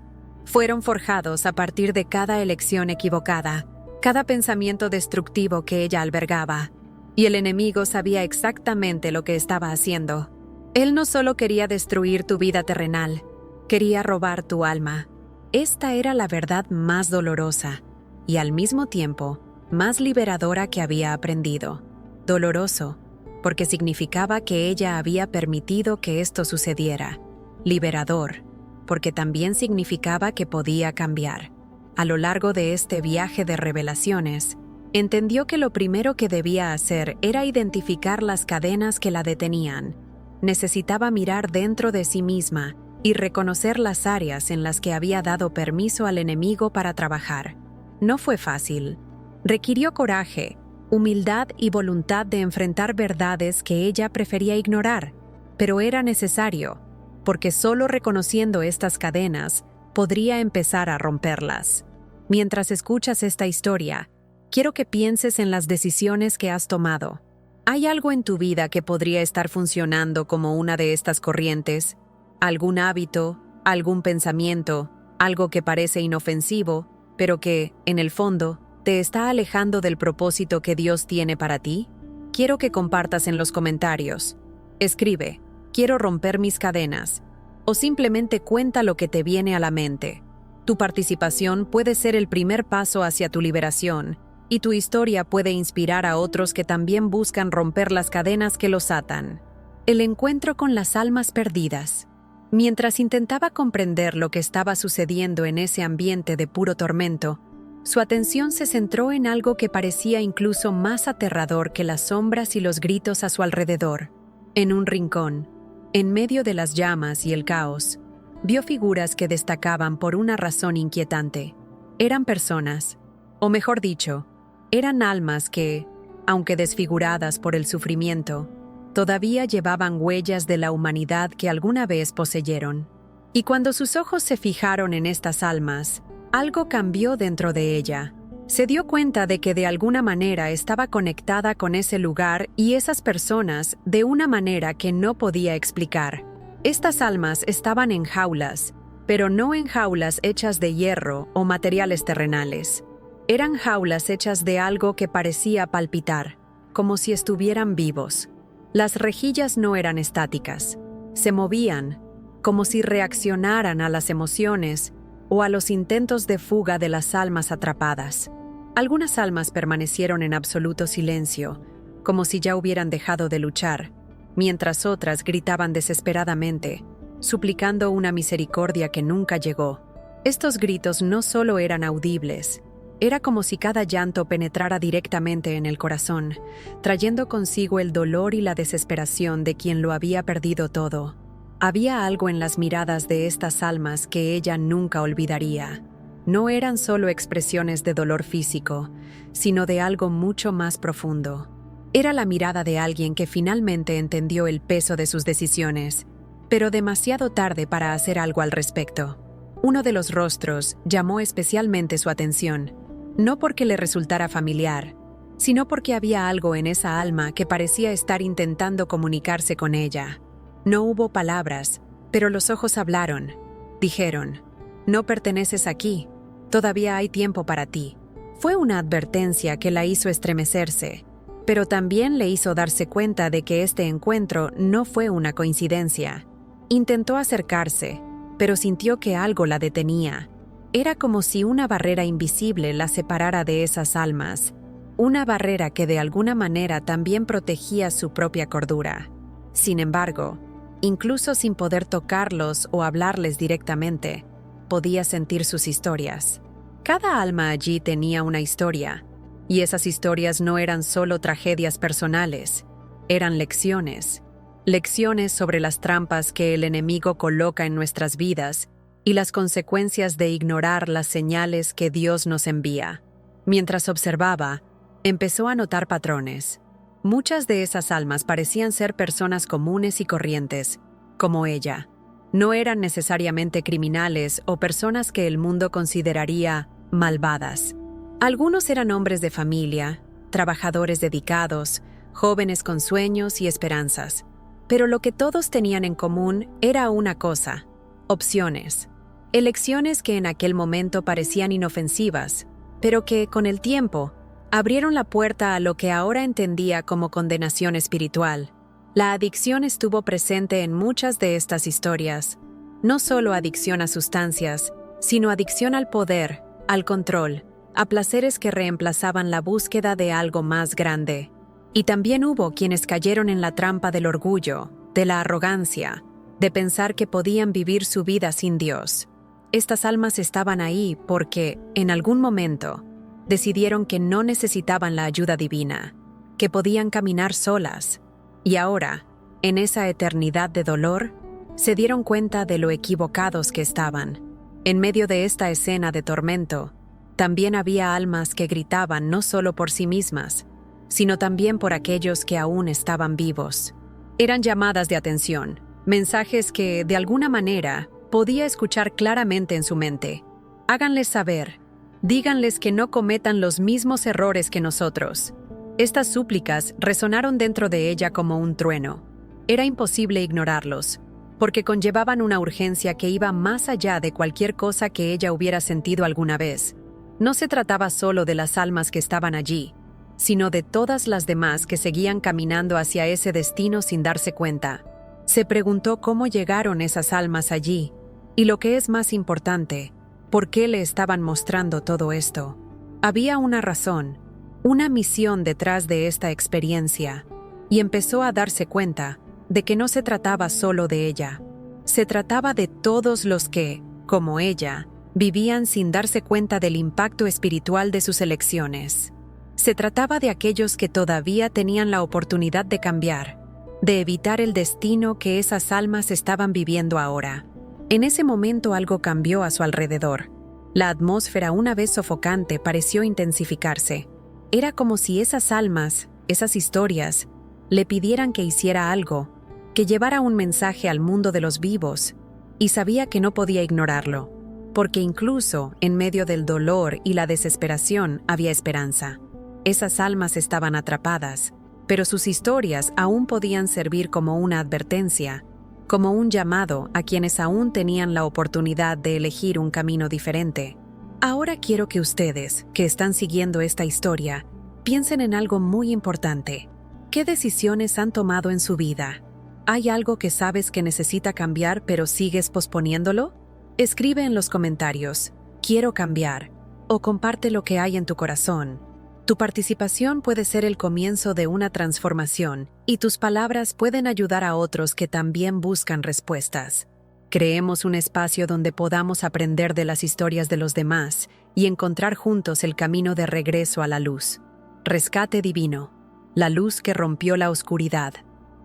Fueron forjados a partir de cada elección equivocada, cada pensamiento destructivo que ella albergaba. y el enemigo sabía exactamente lo que estaba haciendo. Él no solo quería destruir tu vida terrenal, quería robar tu alma. Esta era la verdad más dolorosa y al mismo tiempo más liberadora que había aprendido. Doloroso, porque significaba que ella había permitido que esto sucediera. Liberador, porque también significaba que podía cambiar. A lo largo de este viaje de revelaciones, entendió que lo primero que debía hacer era identificar las cadenas que la detenían. Necesitaba mirar dentro de sí misma y reconocer las áreas en las que había dado permiso al enemigo para trabajar. No fue fácil. Requirió coraje, humildad y voluntad de enfrentar verdades que ella prefería ignorar, pero era necesario, porque solo reconociendo estas cadenas podría empezar a romperlas. Mientras escuchas esta historia, quiero que pienses en las decisiones que has tomado. ¿Hay algo en tu vida que podría estar funcionando como una de estas corrientes? ¿Algún hábito, algún pensamiento, algo que parece inofensivo, pero que, en el fondo, te está alejando del propósito que Dios tiene para ti? Quiero que compartas en los comentarios. Escribe, quiero romper mis cadenas, o simplemente cuenta lo que te viene a la mente. Tu participación puede ser el primer paso hacia tu liberación, y tu historia puede inspirar a otros que también buscan romper las cadenas que los atan. El encuentro con las almas perdidas. Mientras intentaba comprender lo que estaba sucediendo en ese ambiente de puro tormento, su atención se centró en algo que parecía incluso más aterrador que las sombras y los gritos a su alrededor. En un rincón, en medio de las llamas y el caos, vio figuras que destacaban por una razón inquietante. Eran personas, o mejor dicho, eran almas que, aunque desfiguradas por el sufrimiento, todavía llevaban huellas de la humanidad que alguna vez poseyeron. Y cuando sus ojos se fijaron en estas almas, algo cambió dentro de ella. Se dio cuenta de que de alguna manera estaba conectada con ese lugar y esas personas de una manera que no podía explicar. Estas almas estaban en jaulas, pero no en jaulas hechas de hierro o materiales terrenales. Eran jaulas hechas de algo que parecía palpitar, como si estuvieran vivos. Las rejillas no eran estáticas, se movían, como si reaccionaran a las emociones o a los intentos de fuga de las almas atrapadas. Algunas almas permanecieron en absoluto silencio, como si ya hubieran dejado de luchar, mientras otras gritaban desesperadamente, suplicando una misericordia que nunca llegó. Estos gritos no solo eran audibles, era como si cada llanto penetrara directamente en el corazón, trayendo consigo el dolor y la desesperación de quien lo había perdido todo. Había algo en las miradas de estas almas que ella nunca olvidaría. No eran solo expresiones de dolor físico, sino de algo mucho más profundo. Era la mirada de alguien que finalmente entendió el peso de sus decisiones, pero demasiado tarde para hacer algo al respecto. Uno de los rostros llamó especialmente su atención, no porque le resultara familiar, sino porque había algo en esa alma que parecía estar intentando comunicarse con ella. No hubo palabras, pero los ojos hablaron. Dijeron, «No perteneces aquí, todavía hay tiempo para ti». Fue una advertencia que la hizo estremecerse, pero también le hizo darse cuenta de que este encuentro no fue una coincidencia. Intentó acercarse, pero sintió que algo la detenía. Era como si una barrera invisible la separara de esas almas, una barrera que de alguna manera también protegía su propia cordura. Sin embargo, incluso sin poder tocarlos o hablarles directamente, podía sentir sus historias. Cada alma allí tenía una historia, y esas historias no eran solo tragedias personales, eran lecciones. Lecciones sobre las trampas que el enemigo coloca en nuestras vidas y las consecuencias de ignorar las señales que Dios nos envía. Mientras observaba, empezó a notar patrones. Muchas de esas almas parecían ser personas comunes y corrientes, como ella. No eran necesariamente criminales o personas que el mundo consideraría malvadas. Algunos eran hombres de familia, trabajadores dedicados, jóvenes con sueños y esperanzas. Pero lo que todos tenían en común era una cosa: opciones. Elecciones que en aquel momento parecían inofensivas, pero que, con el tiempo, abrieron la puerta a lo que ahora entendía como condenación espiritual. La adicción estuvo presente en muchas de estas historias. No solo adicción a sustancias, sino adicción al poder, al control, a placeres que reemplazaban la búsqueda de algo más grande. Y también hubo quienes cayeron en la trampa del orgullo, de la arrogancia, de pensar que podían vivir su vida sin Dios. Estas almas estaban ahí porque, en algún momento, decidieron que no necesitaban la ayuda divina, que podían caminar solas. Y ahora, en esa eternidad de dolor, se dieron cuenta de lo equivocados que estaban. En medio de esta escena de tormento, también había almas que gritaban no solo por sí mismas, sino también por aquellos que aún estaban vivos. Eran llamadas de atención, mensajes que, de alguna manera, podía escuchar claramente en su mente. Háganles saber, díganles que no cometan los mismos errores que nosotros. Estas súplicas resonaron dentro de ella como un trueno. Era imposible ignorarlos, porque conllevaban una urgencia que iba más allá de cualquier cosa que ella hubiera sentido alguna vez. No se trataba solo de las almas que estaban allí, sino de todas las demás que seguían caminando hacia ese destino sin darse cuenta. Se preguntó cómo llegaron esas almas allí, y lo que es más importante, ¿por qué le estaban mostrando todo esto? Había una razón, una misión detrás de esta experiencia, y empezó a darse cuenta de que no se trataba solo de ella. Se trataba de todos los que, como ella, vivían sin darse cuenta del impacto espiritual de sus elecciones. Se trataba de aquellos que todavía tenían la oportunidad de cambiar, de evitar el destino que esas almas estaban viviendo ahora. En ese momento algo cambió a su alrededor. La atmósfera, una vez sofocante, pareció intensificarse. Era como si esas almas, esas historias, le pidieran que hiciera algo, que llevara un mensaje al mundo de los vivos, y sabía que no podía ignorarlo, porque incluso en medio del dolor y la desesperación había esperanza. Esas almas estaban atrapadas, pero sus historias aún podían servir como una advertencia, como un llamado a quienes aún tenían la oportunidad de elegir un camino diferente. Ahora quiero que ustedes, que están siguiendo esta historia, piensen en algo muy importante. ¿Qué decisiones han tomado en su vida? ¿Hay algo que sabes que necesita cambiar pero sigues posponiéndolo? Escribe en los comentarios, quiero cambiar, o comparte lo que hay en tu corazón. Tu participación puede ser el comienzo de una transformación, y tus palabras pueden ayudar a otros que también buscan respuestas. Creemos un espacio donde podamos aprender de las historias de los demás y encontrar juntos el camino de regreso a la luz. Rescate divino, la luz que rompió la oscuridad.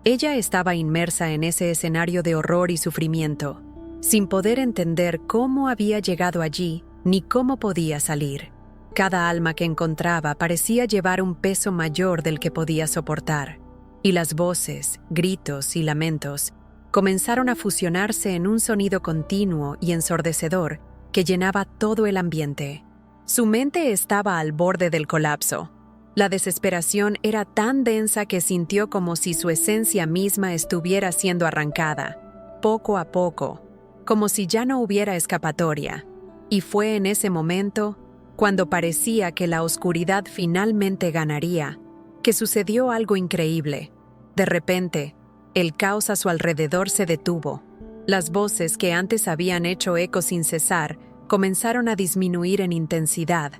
Ella estaba inmersa en ese escenario de horror y sufrimiento, sin poder entender cómo había llegado allí ni cómo podía salir. Cada alma que encontraba parecía llevar un peso mayor del que podía soportar, y las voces, gritos y lamentos comenzaron a fusionarse en un sonido continuo y ensordecedor que llenaba todo el ambiente. Su mente estaba al borde del colapso. La desesperación era tan densa que sintió como si su esencia misma estuviera siendo arrancada, poco a poco, como si ya no hubiera escapatoria. Y fue en ese momento, cuando parecía que la oscuridad finalmente ganaría, que sucedió algo increíble. De repente, el caos a su alrededor se detuvo. Las voces que antes habían hecho eco sin cesar comenzaron a disminuir en intensidad,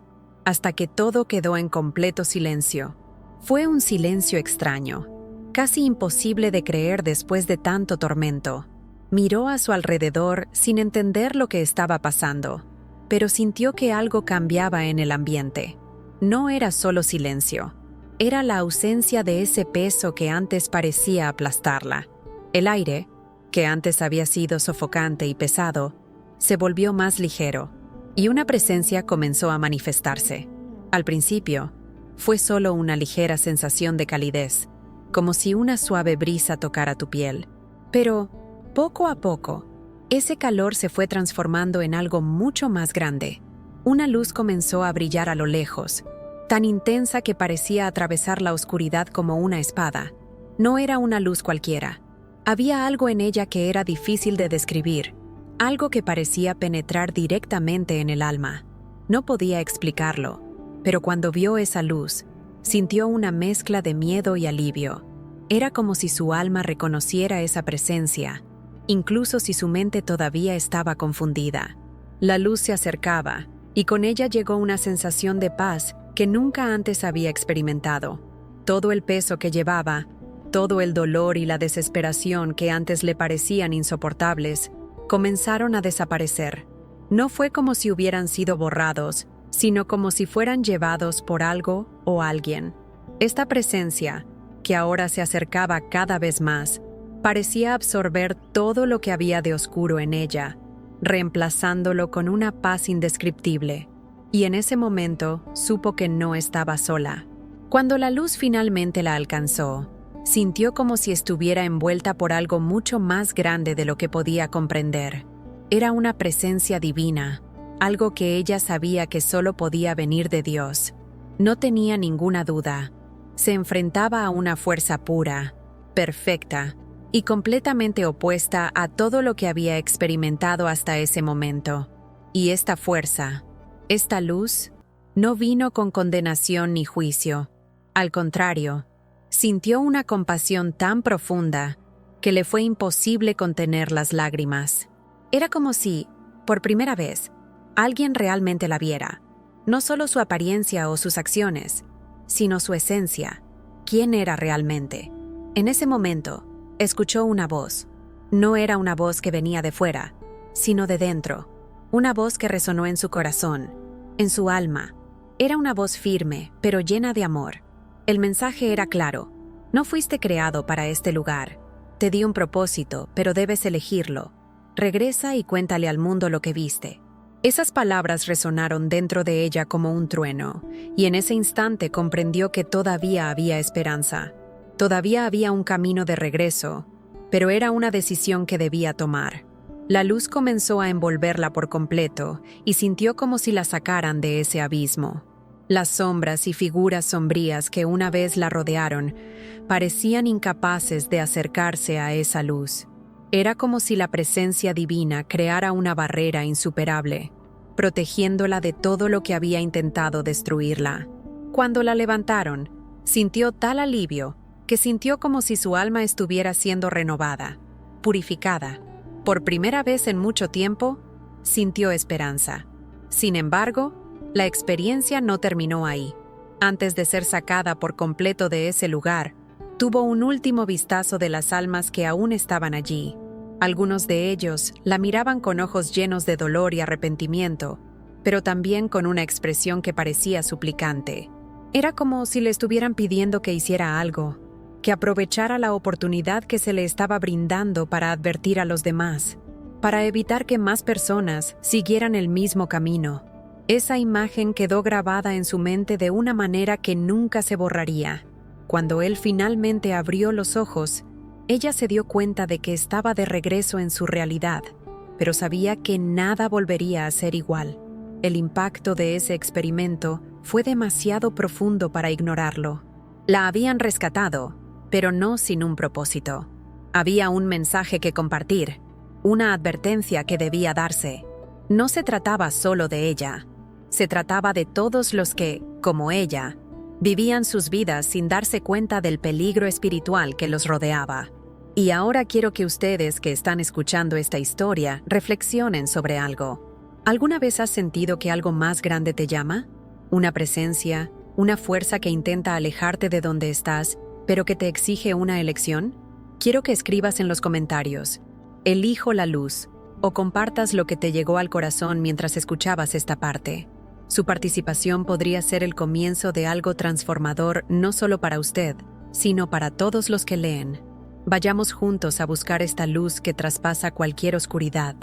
hasta que todo quedó en completo silencio. Fue un silencio extraño, casi imposible de creer después de tanto tormento. Miró a su alrededor sin entender lo que estaba pasando, pero sintió que algo cambiaba en el ambiente. No era solo silencio, era la ausencia de ese peso que antes parecía aplastarla. El aire, que antes había sido sofocante y pesado, se volvió más ligero, y una presencia comenzó a manifestarse. Al principio, fue solo una ligera sensación de calidez, como si una suave brisa tocara tu piel. Pero, poco a poco, ese calor se fue transformando en algo mucho más grande. Una luz comenzó a brillar a lo lejos, tan intensa que parecía atravesar la oscuridad como una espada. No era una luz cualquiera. Había algo en ella que era difícil de describir, algo que parecía penetrar directamente en el alma. No podía explicarlo, pero cuando vio esa luz, sintió una mezcla de miedo y alivio. Era como si su alma reconociera esa presencia, incluso si su mente todavía estaba confundida. La luz se acercaba, y con ella llegó una sensación de paz que nunca antes había experimentado. Todo el peso que llevaba, todo el dolor y la desesperación que antes le parecían insoportables, comenzaron a desaparecer. No fue como si hubieran sido borrados, sino como si fueran llevados por algo o alguien. Esta presencia, que ahora se acercaba cada vez más, parecía absorber todo lo que había de oscuro en ella, reemplazándolo con una paz indescriptible. Y en ese momento supo que no estaba sola. Cuando la luz finalmente la alcanzó, sintió como si estuviera envuelta por algo mucho más grande de lo que podía comprender. Era una presencia divina, algo que ella sabía que solo podía venir de Dios. No tenía ninguna duda. Se enfrentaba a una fuerza pura, perfecta y completamente opuesta a todo lo que había experimentado hasta ese momento. Y esta fuerza, esta luz, no vino con condenación ni juicio. Al contrario, sintió una compasión tan profunda que le fue imposible contener las lágrimas. Era como si, por primera vez, alguien realmente la viera, no solo su apariencia o sus acciones, sino su esencia, quién era realmente. En ese momento, escuchó una voz. No era una voz que venía de fuera, sino de dentro, una voz que resonó en su corazón, en su alma. Era una voz firme, pero llena de amor. El mensaje era claro: no fuiste creado para este lugar. Te di un propósito, pero debes elegirlo. Regresa y cuéntale al mundo lo que viste. Esas palabras resonaron dentro de ella como un trueno, y en ese instante comprendió que todavía había esperanza. Todavía había un camino de regreso, pero era una decisión que debía tomar. La luz comenzó a envolverla por completo y sintió como si la sacaran de ese abismo. Las sombras y figuras sombrías que una vez la rodearon parecían incapaces de acercarse a esa luz. Era como si la presencia divina creara una barrera insuperable, protegiéndola de todo lo que había intentado destruirla. Cuando la levantaron, sintió tal alivio que sintió como si su alma estuviera siendo renovada, purificada. Por primera vez en mucho tiempo, sintió esperanza. Sin embargo, la experiencia no terminó ahí. Antes de ser sacada por completo de ese lugar, tuvo un último vistazo de las almas que aún estaban allí. Algunos de ellos la miraban con ojos llenos de dolor y arrepentimiento, pero también con una expresión que parecía suplicante. Era como si le estuvieran pidiendo que hiciera algo, que aprovechara la oportunidad que se le estaba brindando para advertir a los demás, para evitar que más personas siguieran el mismo camino. Esa imagen quedó grabada en su mente de una manera que nunca se borraría. Cuando él finalmente abrió los ojos, ella se dio cuenta de que estaba de regreso en su realidad, pero sabía que nada volvería a ser igual. El impacto de ese experimento fue demasiado profundo para ignorarlo. La habían rescatado, pero no sin un propósito. Había un mensaje que compartir, una advertencia que debía darse. No se trataba solo de ella. Se trataba de todos los que, como ella, vivían sus vidas sin darse cuenta del peligro espiritual que los rodeaba. Y ahora quiero que ustedes que están escuchando esta historia reflexionen sobre algo. ¿Alguna vez has sentido que algo más grande te llama? ¿Una presencia, una fuerza que intenta alejarte de donde estás, pero que te exige una elección? Quiero que escribas en los comentarios: elijo la luz, o compartas lo que te llegó al corazón mientras escuchabas esta parte. Su participación podría ser el comienzo de algo transformador no solo para usted, sino para todos los que leen. Vayamos juntos a buscar esta luz que traspasa cualquier oscuridad.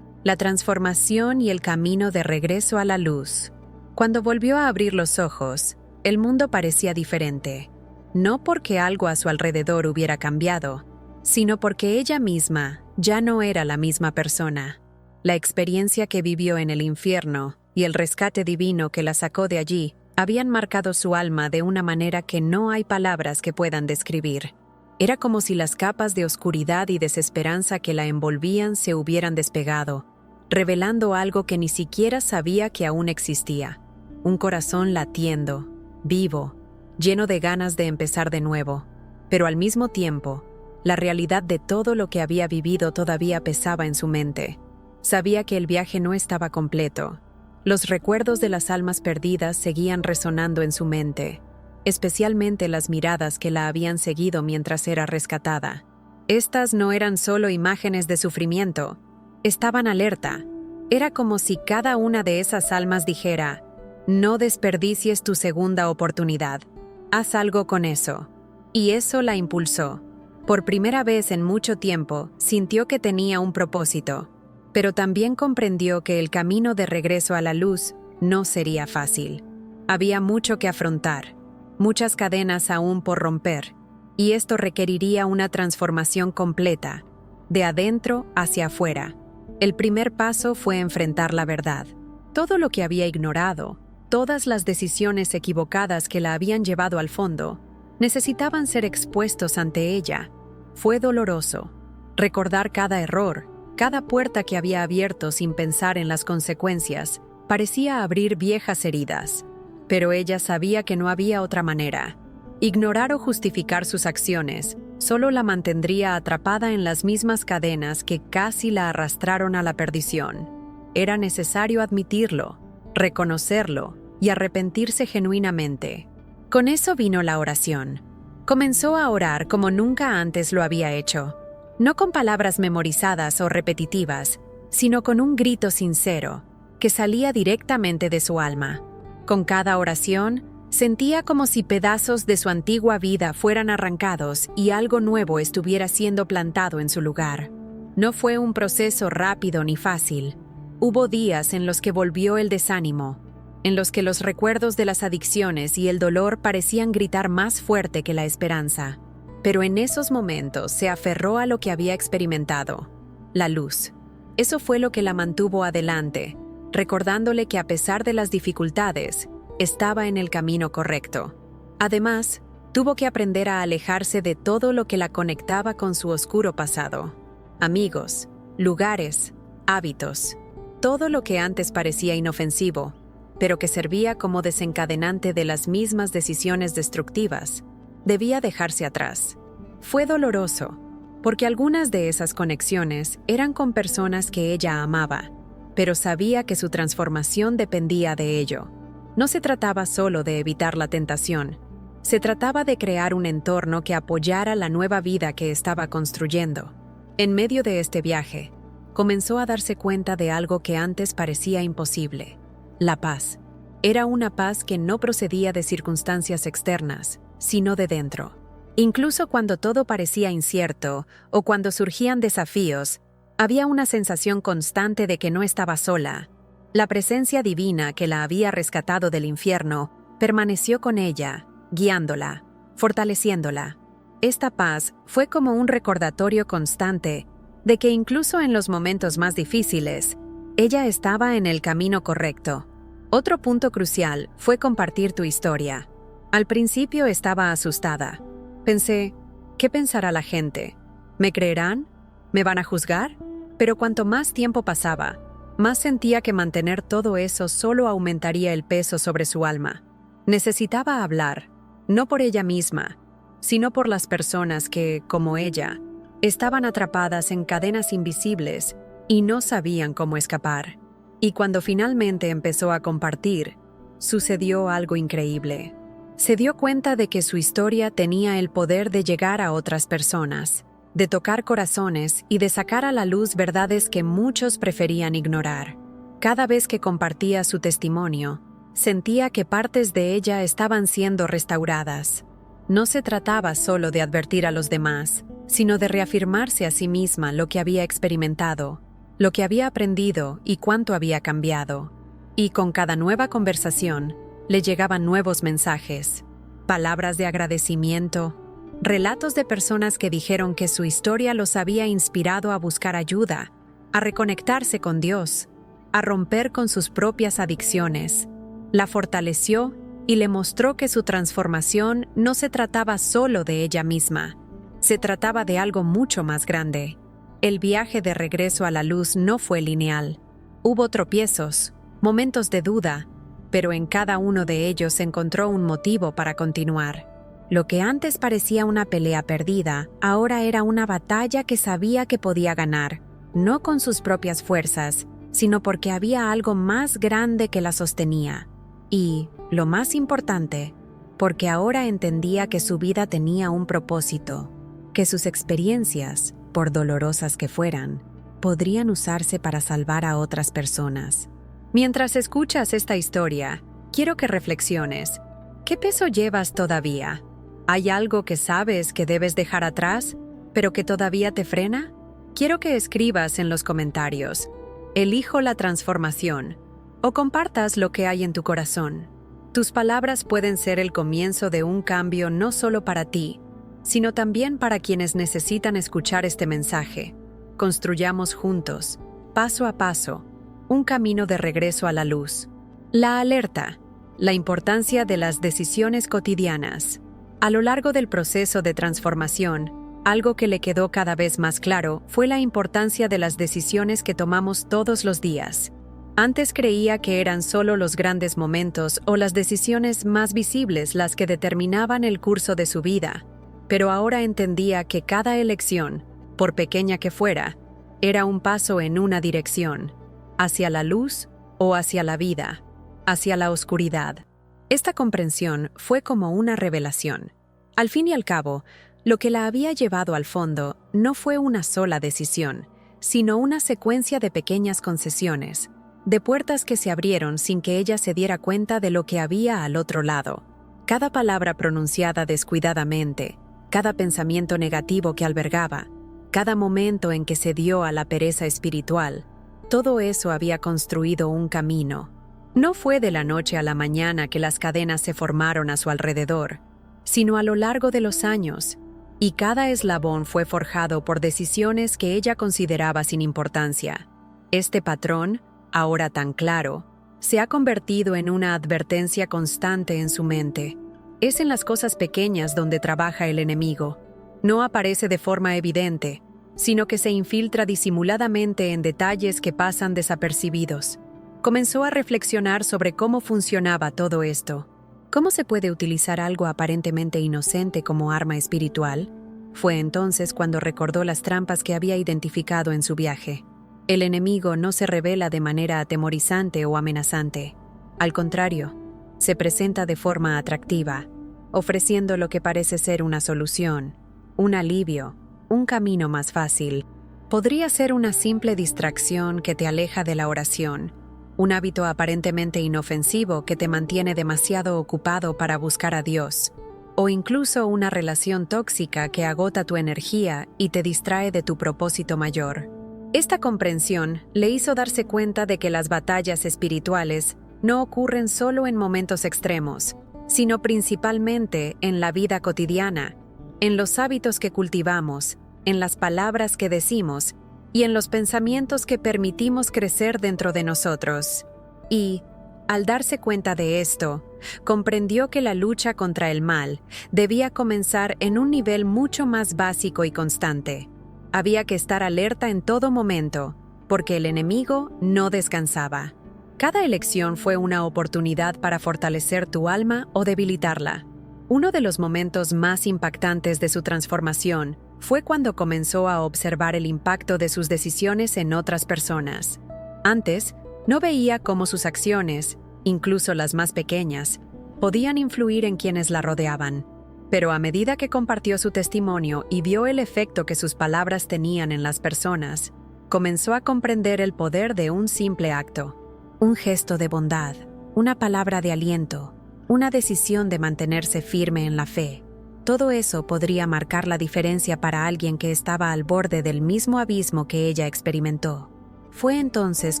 La transformación y el camino de regreso a la luz. Cuando volvió a abrir los ojos, el mundo parecía diferente. No porque algo a su alrededor hubiera cambiado, sino porque ella misma ya no era la misma persona. La experiencia que vivió en el infierno y el rescate divino que la sacó de allí habían marcado su alma de una manera que no hay palabras que puedan describir. Era como si las capas de oscuridad y desesperanza que la envolvían se hubieran despegado, revelando algo que ni siquiera sabía que aún existía. un corazón latiendo, vivo, lleno de ganas de empezar de nuevo. Pero al mismo tiempo, la realidad de todo lo que había vivido todavía pesaba en su mente. Sabía que el viaje no estaba completo. Los recuerdos de las almas perdidas seguían resonando en su mente, especialmente las miradas que la habían seguido mientras era rescatada. Estas no eran solo imágenes de sufrimiento, estaban alerta. Era como si cada una de esas almas dijera: no desperdicies tu segunda oportunidad, haz algo con eso. Y eso la impulsó. Por primera vez en mucho tiempo, sintió que tenía un propósito, pero también comprendió que el camino de regreso a la luz no sería fácil. Había mucho que afrontar, muchas cadenas aún por romper, y esto requeriría una transformación completa, de adentro hacia afuera. El primer paso fue enfrentar la verdad. Todo lo que había ignorado, todas las decisiones equivocadas que la habían llevado al fondo, necesitaban ser expuestos ante ella. Fue doloroso. Recordar cada error, cada puerta que había abierto sin pensar en las consecuencias, parecía abrir viejas heridas. Pero ella sabía que no había otra manera. Ignorar o justificar sus acciones solo la mantendría atrapada en las mismas cadenas que casi la arrastraron a la perdición. Era necesario admitirlo, reconocerlo y arrepentirse genuinamente. Con eso vino la oración. Comenzó a orar como nunca antes lo había hecho, no con palabras memorizadas o repetitivas, sino con un grito sincero que salía directamente de su alma. Con cada oración, sentía como si pedazos de su antigua vida fueran arrancados y algo nuevo estuviera siendo plantado en su lugar. No fue un proceso rápido ni fácil. Hubo días en los que volvió el desánimo, en los que los recuerdos de las adicciones y el dolor parecían gritar más fuerte que la esperanza. Pero en esos momentos se aferró a lo que había experimentado, la luz. Eso fue lo que la mantuvo adelante, recordándole que a pesar de las dificultades, estaba en el camino correcto. Además, tuvo que aprender a alejarse de todo lo que la conectaba con su oscuro pasado. Amigos, lugares, hábitos, todo lo que antes parecía inofensivo, pero que servía como desencadenante de las mismas decisiones destructivas, debía dejarse atrás. Fue doloroso, porque algunas de esas conexiones eran con personas que ella amaba, pero sabía que su transformación dependía de ello. No se trataba solo de evitar la tentación, se trataba de crear un entorno que apoyara la nueva vida que estaba construyendo. En medio de este viaje, comenzó a darse cuenta de algo que antes parecía imposible: la paz. Era una paz que no procedía de circunstancias externas, sino de dentro. Incluso cuando todo parecía incierto o cuando surgían desafíos, había una sensación constante de que no estaba sola. La presencia divina que la había rescatado del infierno permaneció con ella, guiándola, fortaleciéndola. Esta paz fue como un recordatorio constante de que incluso en los momentos más difíciles, ella estaba en el camino correcto. Otro punto crucial fue compartir tu historia. Al principio estaba asustada. Pensé, ¿qué pensará la gente? ¿Me creerán? ¿Me van a juzgar? Pero cuanto más tiempo pasaba, más sentía que mantener todo eso solo aumentaría el peso sobre su alma. Necesitaba hablar, no por ella misma, sino por las personas que, como ella, estaban atrapadas en cadenas invisibles y no sabían cómo escapar. Y cuando finalmente empezó a compartir, sucedió algo increíble. Se dio cuenta de que su historia tenía el poder de llegar a otras personas, de tocar corazones y de sacar a la luz verdades que muchos preferían ignorar. Cada vez que compartía su testimonio, sentía que partes de ella estaban siendo restauradas. No se trataba solo de advertir a los demás, sino de reafirmarse a sí misma lo que había experimentado, lo que había aprendido y cuánto había cambiado. Y con cada nueva conversación, le llegaban nuevos mensajes, palabras de agradecimiento, relatos de personas que dijeron que su historia los había inspirado a buscar ayuda, a reconectarse con Dios, a romper con sus propias adicciones. La fortaleció y le mostró que su transformación no se trataba solo de ella misma, se trataba de algo mucho más grande. El viaje de regreso a la luz no fue lineal. Hubo tropiezos, momentos de duda, pero en cada uno de ellos encontró un motivo para continuar. Lo que antes parecía una pelea perdida, ahora era una batalla que sabía que podía ganar, no con sus propias fuerzas, sino porque había algo más grande que la sostenía. Y, lo más importante, porque ahora entendía que su vida tenía un propósito, que sus experiencias, por dolorosas que fueran, podrían usarse para salvar a otras personas. Mientras escuchas esta historia, quiero que reflexiones. ¿Qué peso llevas todavía? ¿Hay algo que sabes que debes dejar atrás, pero que todavía te frena? Quiero que escribas en los comentarios: elijo la transformación, o compartas lo que hay en tu corazón. Tus palabras pueden ser el comienzo de un cambio no solo para ti, sino también para quienes necesitan escuchar este mensaje. Construyamos juntos, paso a paso, un camino de regreso a la luz. La alerta, la importancia de las decisiones cotidianas. A lo largo del proceso de transformación, algo que le quedó cada vez más claro fue la importancia de las decisiones que tomamos todos los días. Antes creía que eran solo los grandes momentos o las decisiones más visibles las que determinaban el curso de su vida, pero ahora entendía que cada elección, por pequeña que fuera, era un paso en una dirección, hacia la luz o hacia la vida, hacia la oscuridad. Esta comprensión fue como una revelación. Al fin y al cabo, lo que la había llevado al fondo no fue una sola decisión, sino una secuencia de pequeñas concesiones, de puertas que se abrieron sin que ella se diera cuenta de lo que había al otro lado. Cada palabra pronunciada descuidadamente, cada pensamiento negativo que albergaba, cada momento en que se dio a la pereza espiritual, todo eso había construido un camino. No fue de la noche a la mañana que las cadenas se formaron a su alrededor, sino a lo largo de los años, y cada eslabón fue forjado por decisiones que ella consideraba sin importancia. Este patrón, ahora tan claro, se ha convertido en una advertencia constante en su mente. Es en las cosas pequeñas donde trabaja el enemigo. No aparece de forma evidente, sino que se infiltra disimuladamente en detalles que pasan desapercibidos. Comenzó a reflexionar sobre cómo funcionaba todo esto. ¿Cómo se puede utilizar algo aparentemente inocente como arma espiritual? Fue entonces cuando recordó las trampas que había identificado en su viaje. El enemigo no se revela de manera atemorizante o amenazante. Al contrario, se presenta de forma atractiva, ofreciendo lo que parece ser una solución, un alivio, un camino más fácil. Podría ser una simple distracción que te aleja de la oración, un hábito aparentemente inofensivo que te mantiene demasiado ocupado para buscar a Dios, o incluso una relación tóxica que agota tu energía y te distrae de tu propósito mayor. Esta comprensión le hizo darse cuenta de que las batallas espirituales no ocurren solo en momentos extremos, sino principalmente en la vida cotidiana, en los hábitos que cultivamos, en las palabras que decimos y en los pensamientos que permitimos crecer dentro de nosotros. Y, al darse cuenta de esto, comprendió que la lucha contra el mal debía comenzar en un nivel mucho más básico y constante. Había que estar alerta en todo momento, porque el enemigo no descansaba. Cada elección fue una oportunidad para fortalecer tu alma o debilitarla. Uno de los momentos más impactantes de su transformación fue cuando comenzó a observar el impacto de sus decisiones en otras personas. Antes, no veía cómo sus acciones, incluso las más pequeñas, podían influir en quienes la rodeaban. Pero a medida que compartió su testimonio y vio el efecto que sus palabras tenían en las personas, comenzó a comprender el poder de un simple acto. Un gesto de bondad, una palabra de aliento, una decisión de mantenerse firme en la fe. Todo eso podría marcar la diferencia para alguien que estaba al borde del mismo abismo que ella experimentó. Fue entonces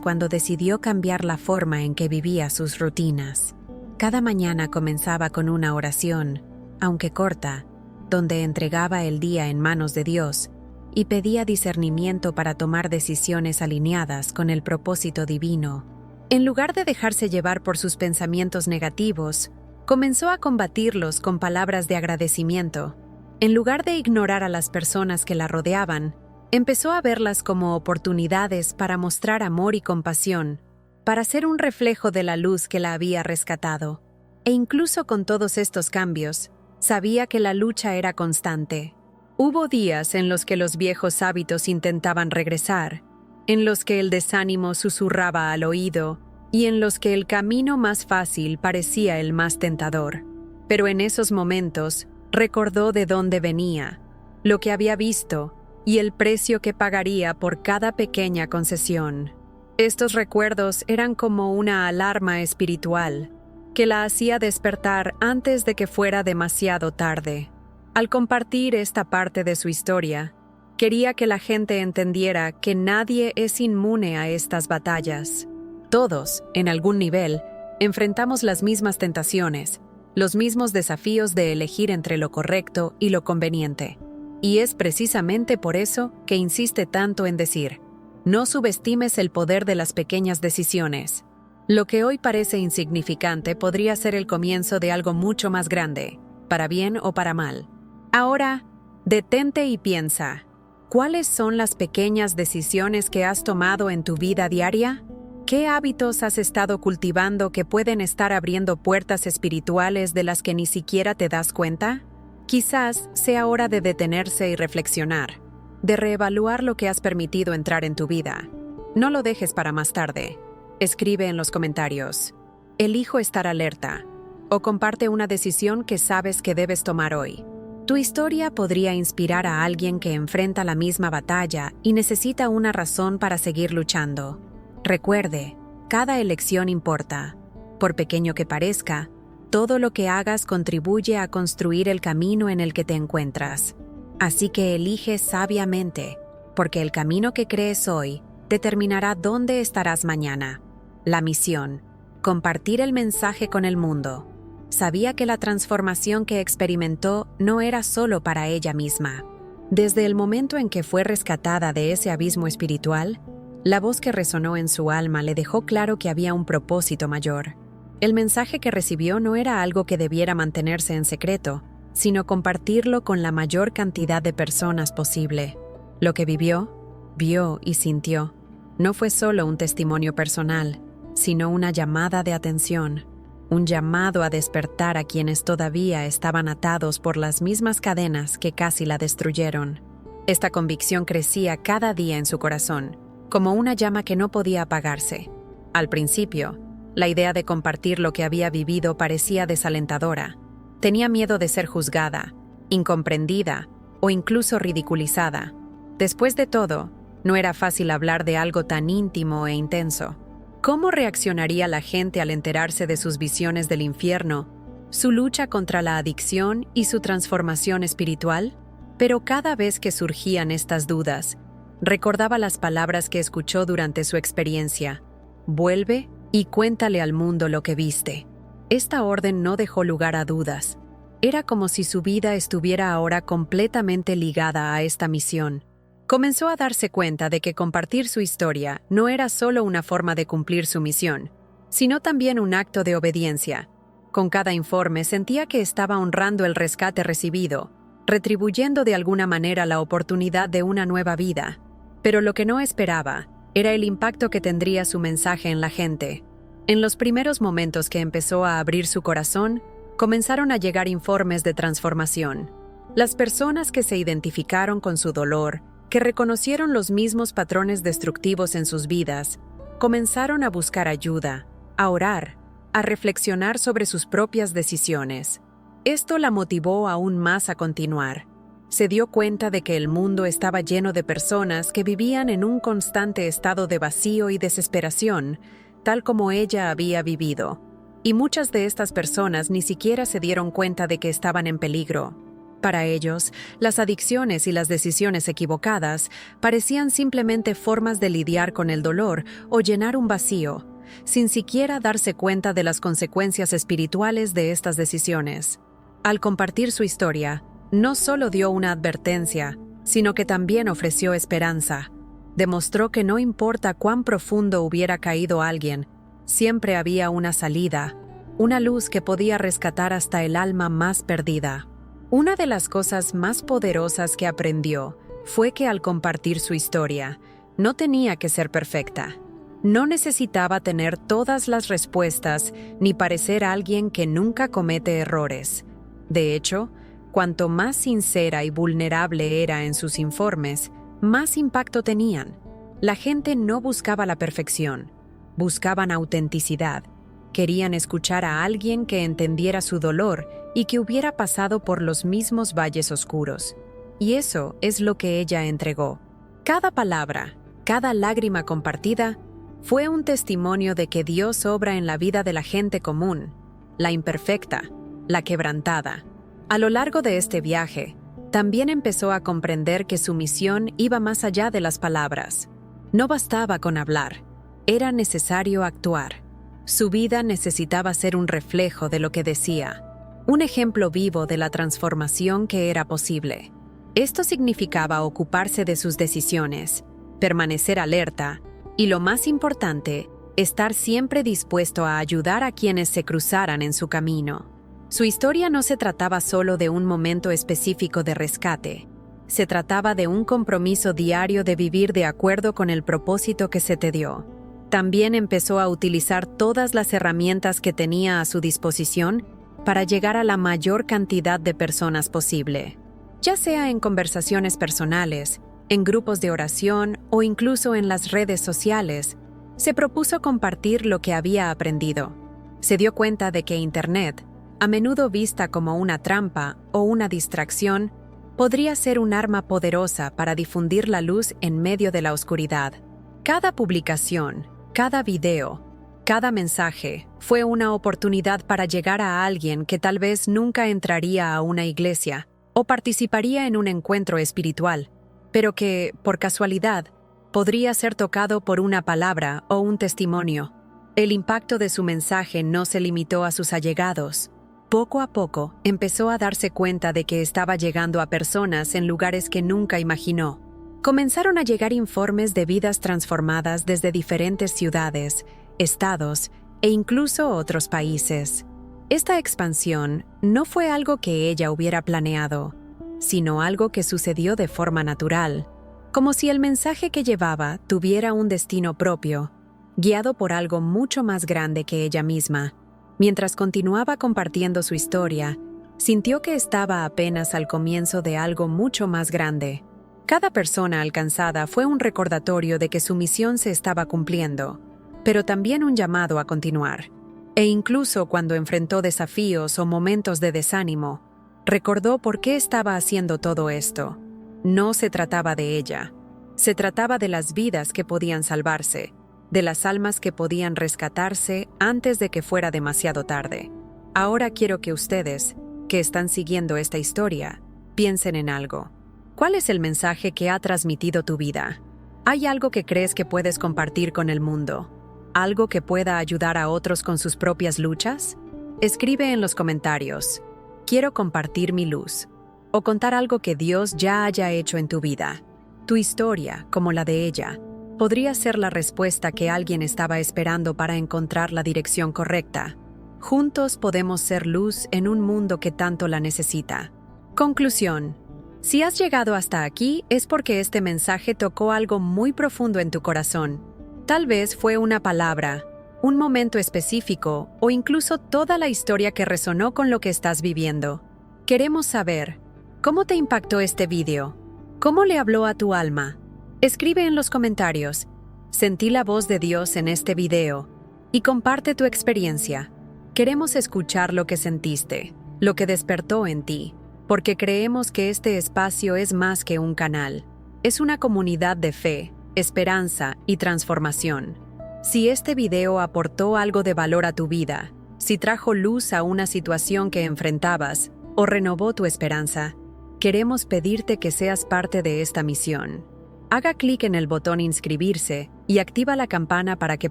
cuando decidió cambiar la forma en que vivía sus rutinas. Cada mañana comenzaba con una oración, aunque corta, donde entregaba el día en manos de Dios y pedía discernimiento para tomar decisiones alineadas con el propósito divino. En lugar de dejarse llevar por sus pensamientos negativos, comenzó a combatirlos con palabras de agradecimiento. En lugar de ignorar a las personas que la rodeaban, empezó a verlas como oportunidades para mostrar amor y compasión, para ser un reflejo de la luz que la había rescatado. E incluso con todos estos cambios, sabía que la lucha era constante. Hubo días en los que los viejos hábitos intentaban regresar, en los que el desánimo susurraba al oído y en los que el camino más fácil parecía el más tentador. Pero en esos momentos recordó de dónde venía, lo que había visto y el precio que pagaría por cada pequeña concesión. Estos recuerdos eran como una alarma espiritual que la hacía despertar antes de que fuera demasiado tarde. Al compartir esta parte de su historia, quería que la gente entendiera que nadie es inmune a estas batallas. Todos, en algún nivel, enfrentamos las mismas tentaciones, los mismos desafíos de elegir entre lo correcto y lo conveniente. Y es precisamente por eso que insiste tanto en decir: no subestimes el poder de las pequeñas decisiones. Lo que hoy parece insignificante podría ser el comienzo de algo mucho más grande, para bien o para mal. Ahora, detente y piensa. ¿Cuáles son las pequeñas decisiones que has tomado en tu vida diaria? ¿Qué hábitos has estado cultivando que pueden estar abriendo puertas espirituales de las que ni siquiera te das cuenta? Quizás sea hora de detenerse y reflexionar, de reevaluar lo que has permitido entrar en tu vida. No lo dejes para más tarde. Escribe en los comentarios: elijo estar alerta, o comparte una decisión que sabes que debes tomar hoy. Tu historia podría inspirar a alguien que enfrenta la misma batalla y necesita una razón para seguir luchando. Recuerde, cada elección importa. Por pequeño que parezca, todo lo que hagas contribuye a construir el camino en el que te encuentras. Así que elige sabiamente, porque el camino que crees hoy determinará dónde estarás mañana. La misión: compartir el mensaje con el mundo. Sabía que la transformación que experimentó no era solo para ella misma. Desde el momento en que fue rescatada de ese abismo espiritual, la voz que resonó en su alma le dejó claro que había un propósito mayor. El mensaje que recibió no era algo que debiera mantenerse en secreto, sino compartirlo con la mayor cantidad de personas posible. Lo que vivió, vio y sintió no fue solo un testimonio personal, sino una llamada de atención. Un llamado a despertar a quienes todavía estaban atados por las mismas cadenas que casi la destruyeron. Esta convicción crecía cada día en su corazón, como una llama que no podía apagarse. Al principio, la idea de compartir lo que había vivido parecía desalentadora. Tenía miedo de ser juzgada, incomprendida o incluso ridiculizada. Después de todo, no era fácil hablar de algo tan íntimo e intenso. ¿Cómo reaccionaría la gente al enterarse de sus visiones del infierno, su lucha contra la adicción y su transformación espiritual? Pero cada vez que surgían estas dudas, recordaba las palabras que escuchó durante su experiencia: vuelve y cuéntale al mundo lo que viste. Esta orden no dejó lugar a dudas. Era como si su vida estuviera ahora completamente ligada a esta misión. Comenzó a darse cuenta de que compartir su historia no era solo una forma de cumplir su misión, sino también un acto de obediencia. Con cada informe sentía que estaba honrando el rescate recibido, retribuyendo de alguna manera la oportunidad de una nueva vida. Pero lo que no esperaba era el impacto que tendría su mensaje en la gente. En los primeros momentos que empezó a abrir su corazón, comenzaron a llegar informes de transformación. Las personas que se identificaron con su dolor, que reconocieron los mismos patrones destructivos en sus vidas, comenzaron a buscar ayuda, a orar, a reflexionar sobre sus propias decisiones. Esto la motivó aún más a continuar. Se dio cuenta de que el mundo estaba lleno de personas que vivían en un constante estado de vacío y desesperación, tal como ella había vivido. Y muchas de estas personas ni siquiera se dieron cuenta de que estaban en peligro. Para ellos, las adicciones y las decisiones equivocadas parecían simplemente formas de lidiar con el dolor o llenar un vacío, sin siquiera darse cuenta de las consecuencias espirituales de estas decisiones. Al compartir su historia, no solo dio una advertencia, sino que también ofreció esperanza. Demostró que no importa cuán profundo hubiera caído alguien, siempre había una salida, una luz que podía rescatar hasta el alma más perdida. Una de las cosas más poderosas que aprendió fue que al compartir su historia, no tenía que ser perfecta. No necesitaba tener todas las respuestas ni parecer alguien que nunca comete errores. De hecho, cuanto más sincera y vulnerable era en sus informes, más impacto tenían. La gente no buscaba la perfección, buscaban autenticidad. Querían escuchar a alguien que entendiera su dolor y que hubiera pasado por los mismos valles oscuros. Y eso es lo que ella entregó. Cada palabra, cada lágrima compartida, fue un testimonio de que Dios obra en la vida de la gente común, la imperfecta, la quebrantada. A lo largo de este viaje, también empezó a comprender que su misión iba más allá de las palabras. No bastaba con hablar, era necesario actuar. Su vida necesitaba ser un reflejo de lo que decía, un ejemplo vivo de la transformación que era posible. Esto significaba ocuparse de sus decisiones, permanecer alerta y, lo más importante, estar siempre dispuesto a ayudar a quienes se cruzaran en su camino. Su historia no se trataba solo de un momento específico de rescate. Se trataba de un compromiso diario de vivir de acuerdo con el propósito que se te dio. También empezó a utilizar todas las herramientas que tenía a su disposición para llegar a la mayor cantidad de personas posible, ya sea en conversaciones personales, en grupos de oración o incluso en las redes sociales. Se propuso compartir lo que había aprendido. Se dio cuenta de que Internet, a menudo vista como una trampa o una distracción, podría ser un arma poderosa para difundir la luz en medio de la oscuridad. Cada publicación, cada video, cada mensaje fue una oportunidad para llegar a alguien que tal vez nunca entraría a una iglesia o participaría en un encuentro espiritual, pero que, por casualidad, podría ser tocado por una palabra o un testimonio. El impacto de su mensaje no se limitó a sus allegados. Poco a poco, empezó a darse cuenta de que estaba llegando a personas en lugares que nunca imaginó. Comenzaron a llegar informes de vidas transformadas desde diferentes ciudades, estados e incluso otros países. Esta expansión no fue algo que ella hubiera planeado, sino algo que sucedió de forma natural, como si el mensaje que llevaba tuviera un destino propio, guiado por algo mucho más grande que ella misma. Mientras continuaba compartiendo su historia, sintió que estaba apenas al comienzo de algo mucho más grande. Cada persona alcanzada fue un recordatorio de que su misión se estaba cumpliendo, pero también un llamado a continuar. E incluso cuando enfrentó desafíos o momentos de desánimo, recordó por qué estaba haciendo todo esto. No se trataba de ella. Se trataba de las vidas que podían salvarse, de las almas que podían rescatarse antes de que fuera demasiado tarde. Ahora quiero que ustedes, que están siguiendo esta historia, piensen en algo. ¿Cuál es el mensaje que ha transmitido tu vida? ¿Hay algo que crees que puedes compartir con el mundo? ¿Algo que pueda ayudar a otros con sus propias luchas? Escribe en los comentarios: quiero compartir mi luz, o contar algo que Dios ya haya hecho en tu vida. Tu historia, como la de ella, podría ser la respuesta que alguien estaba esperando para encontrar la dirección correcta. Juntos podemos ser luz en un mundo que tanto la necesita. Conclusión: si has llegado hasta aquí es porque este mensaje tocó algo muy profundo en tu corazón. Tal vez fue una palabra, un momento específico o incluso toda la historia que resonó con lo que estás viviendo. Queremos saber, ¿cómo te impactó este video? ¿Cómo le habló a tu alma? Escribe en los comentarios: sentí la voz de Dios en este video, y comparte tu experiencia. Queremos escuchar lo que sentiste, lo que despertó en ti, porque creemos que este espacio es más que un canal. Es una comunidad de fe, esperanza y transformación. Si este video aportó algo de valor a tu vida, si trajo luz a una situación que enfrentabas o renovó tu esperanza, queremos pedirte que seas parte de esta misión. Haga clic en el botón inscribirse y activa la campana para que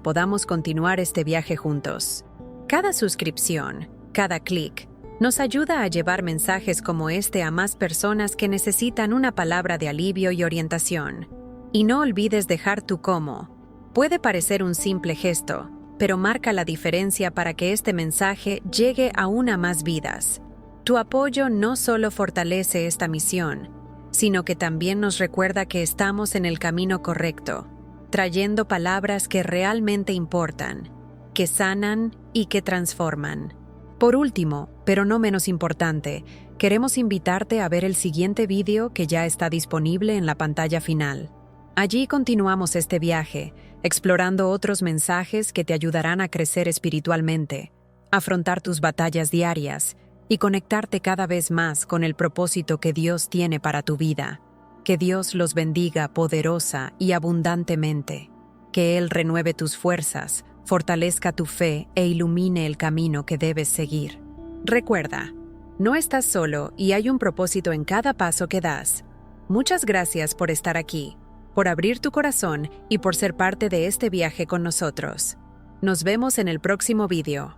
podamos continuar este viaje juntos. Cada suscripción, cada clic, nos ayuda a llevar mensajes como este a más personas que necesitan una palabra de alivio y orientación. Y no olvides dejar tu cómo. Puede parecer un simple gesto, pero marca la diferencia para que este mensaje llegue aún a más vidas. Tu apoyo no solo fortalece esta misión, sino que también nos recuerda que estamos en el camino correcto. trayendo palabras que realmente importan, que sanan y que transforman. Por último, pero no menos importante, queremos invitarte a ver el siguiente vídeo que ya está disponible en la pantalla final. Allí continuamos este viaje, explorando otros mensajes que te ayudarán a crecer espiritualmente, afrontar tus batallas diarias y conectarte cada vez más con el propósito que Dios tiene para tu vida. Que Dios los bendiga poderosa y abundantemente. Que Él renueve tus fuerzas, fortalezca tu fe e ilumine el camino que debes seguir. Recuerda, no estás solo y hay un propósito en cada paso que das. Muchas gracias por estar aquí, por abrir tu corazón y por ser parte de este viaje con nosotros. Nos vemos en el próximo vídeo.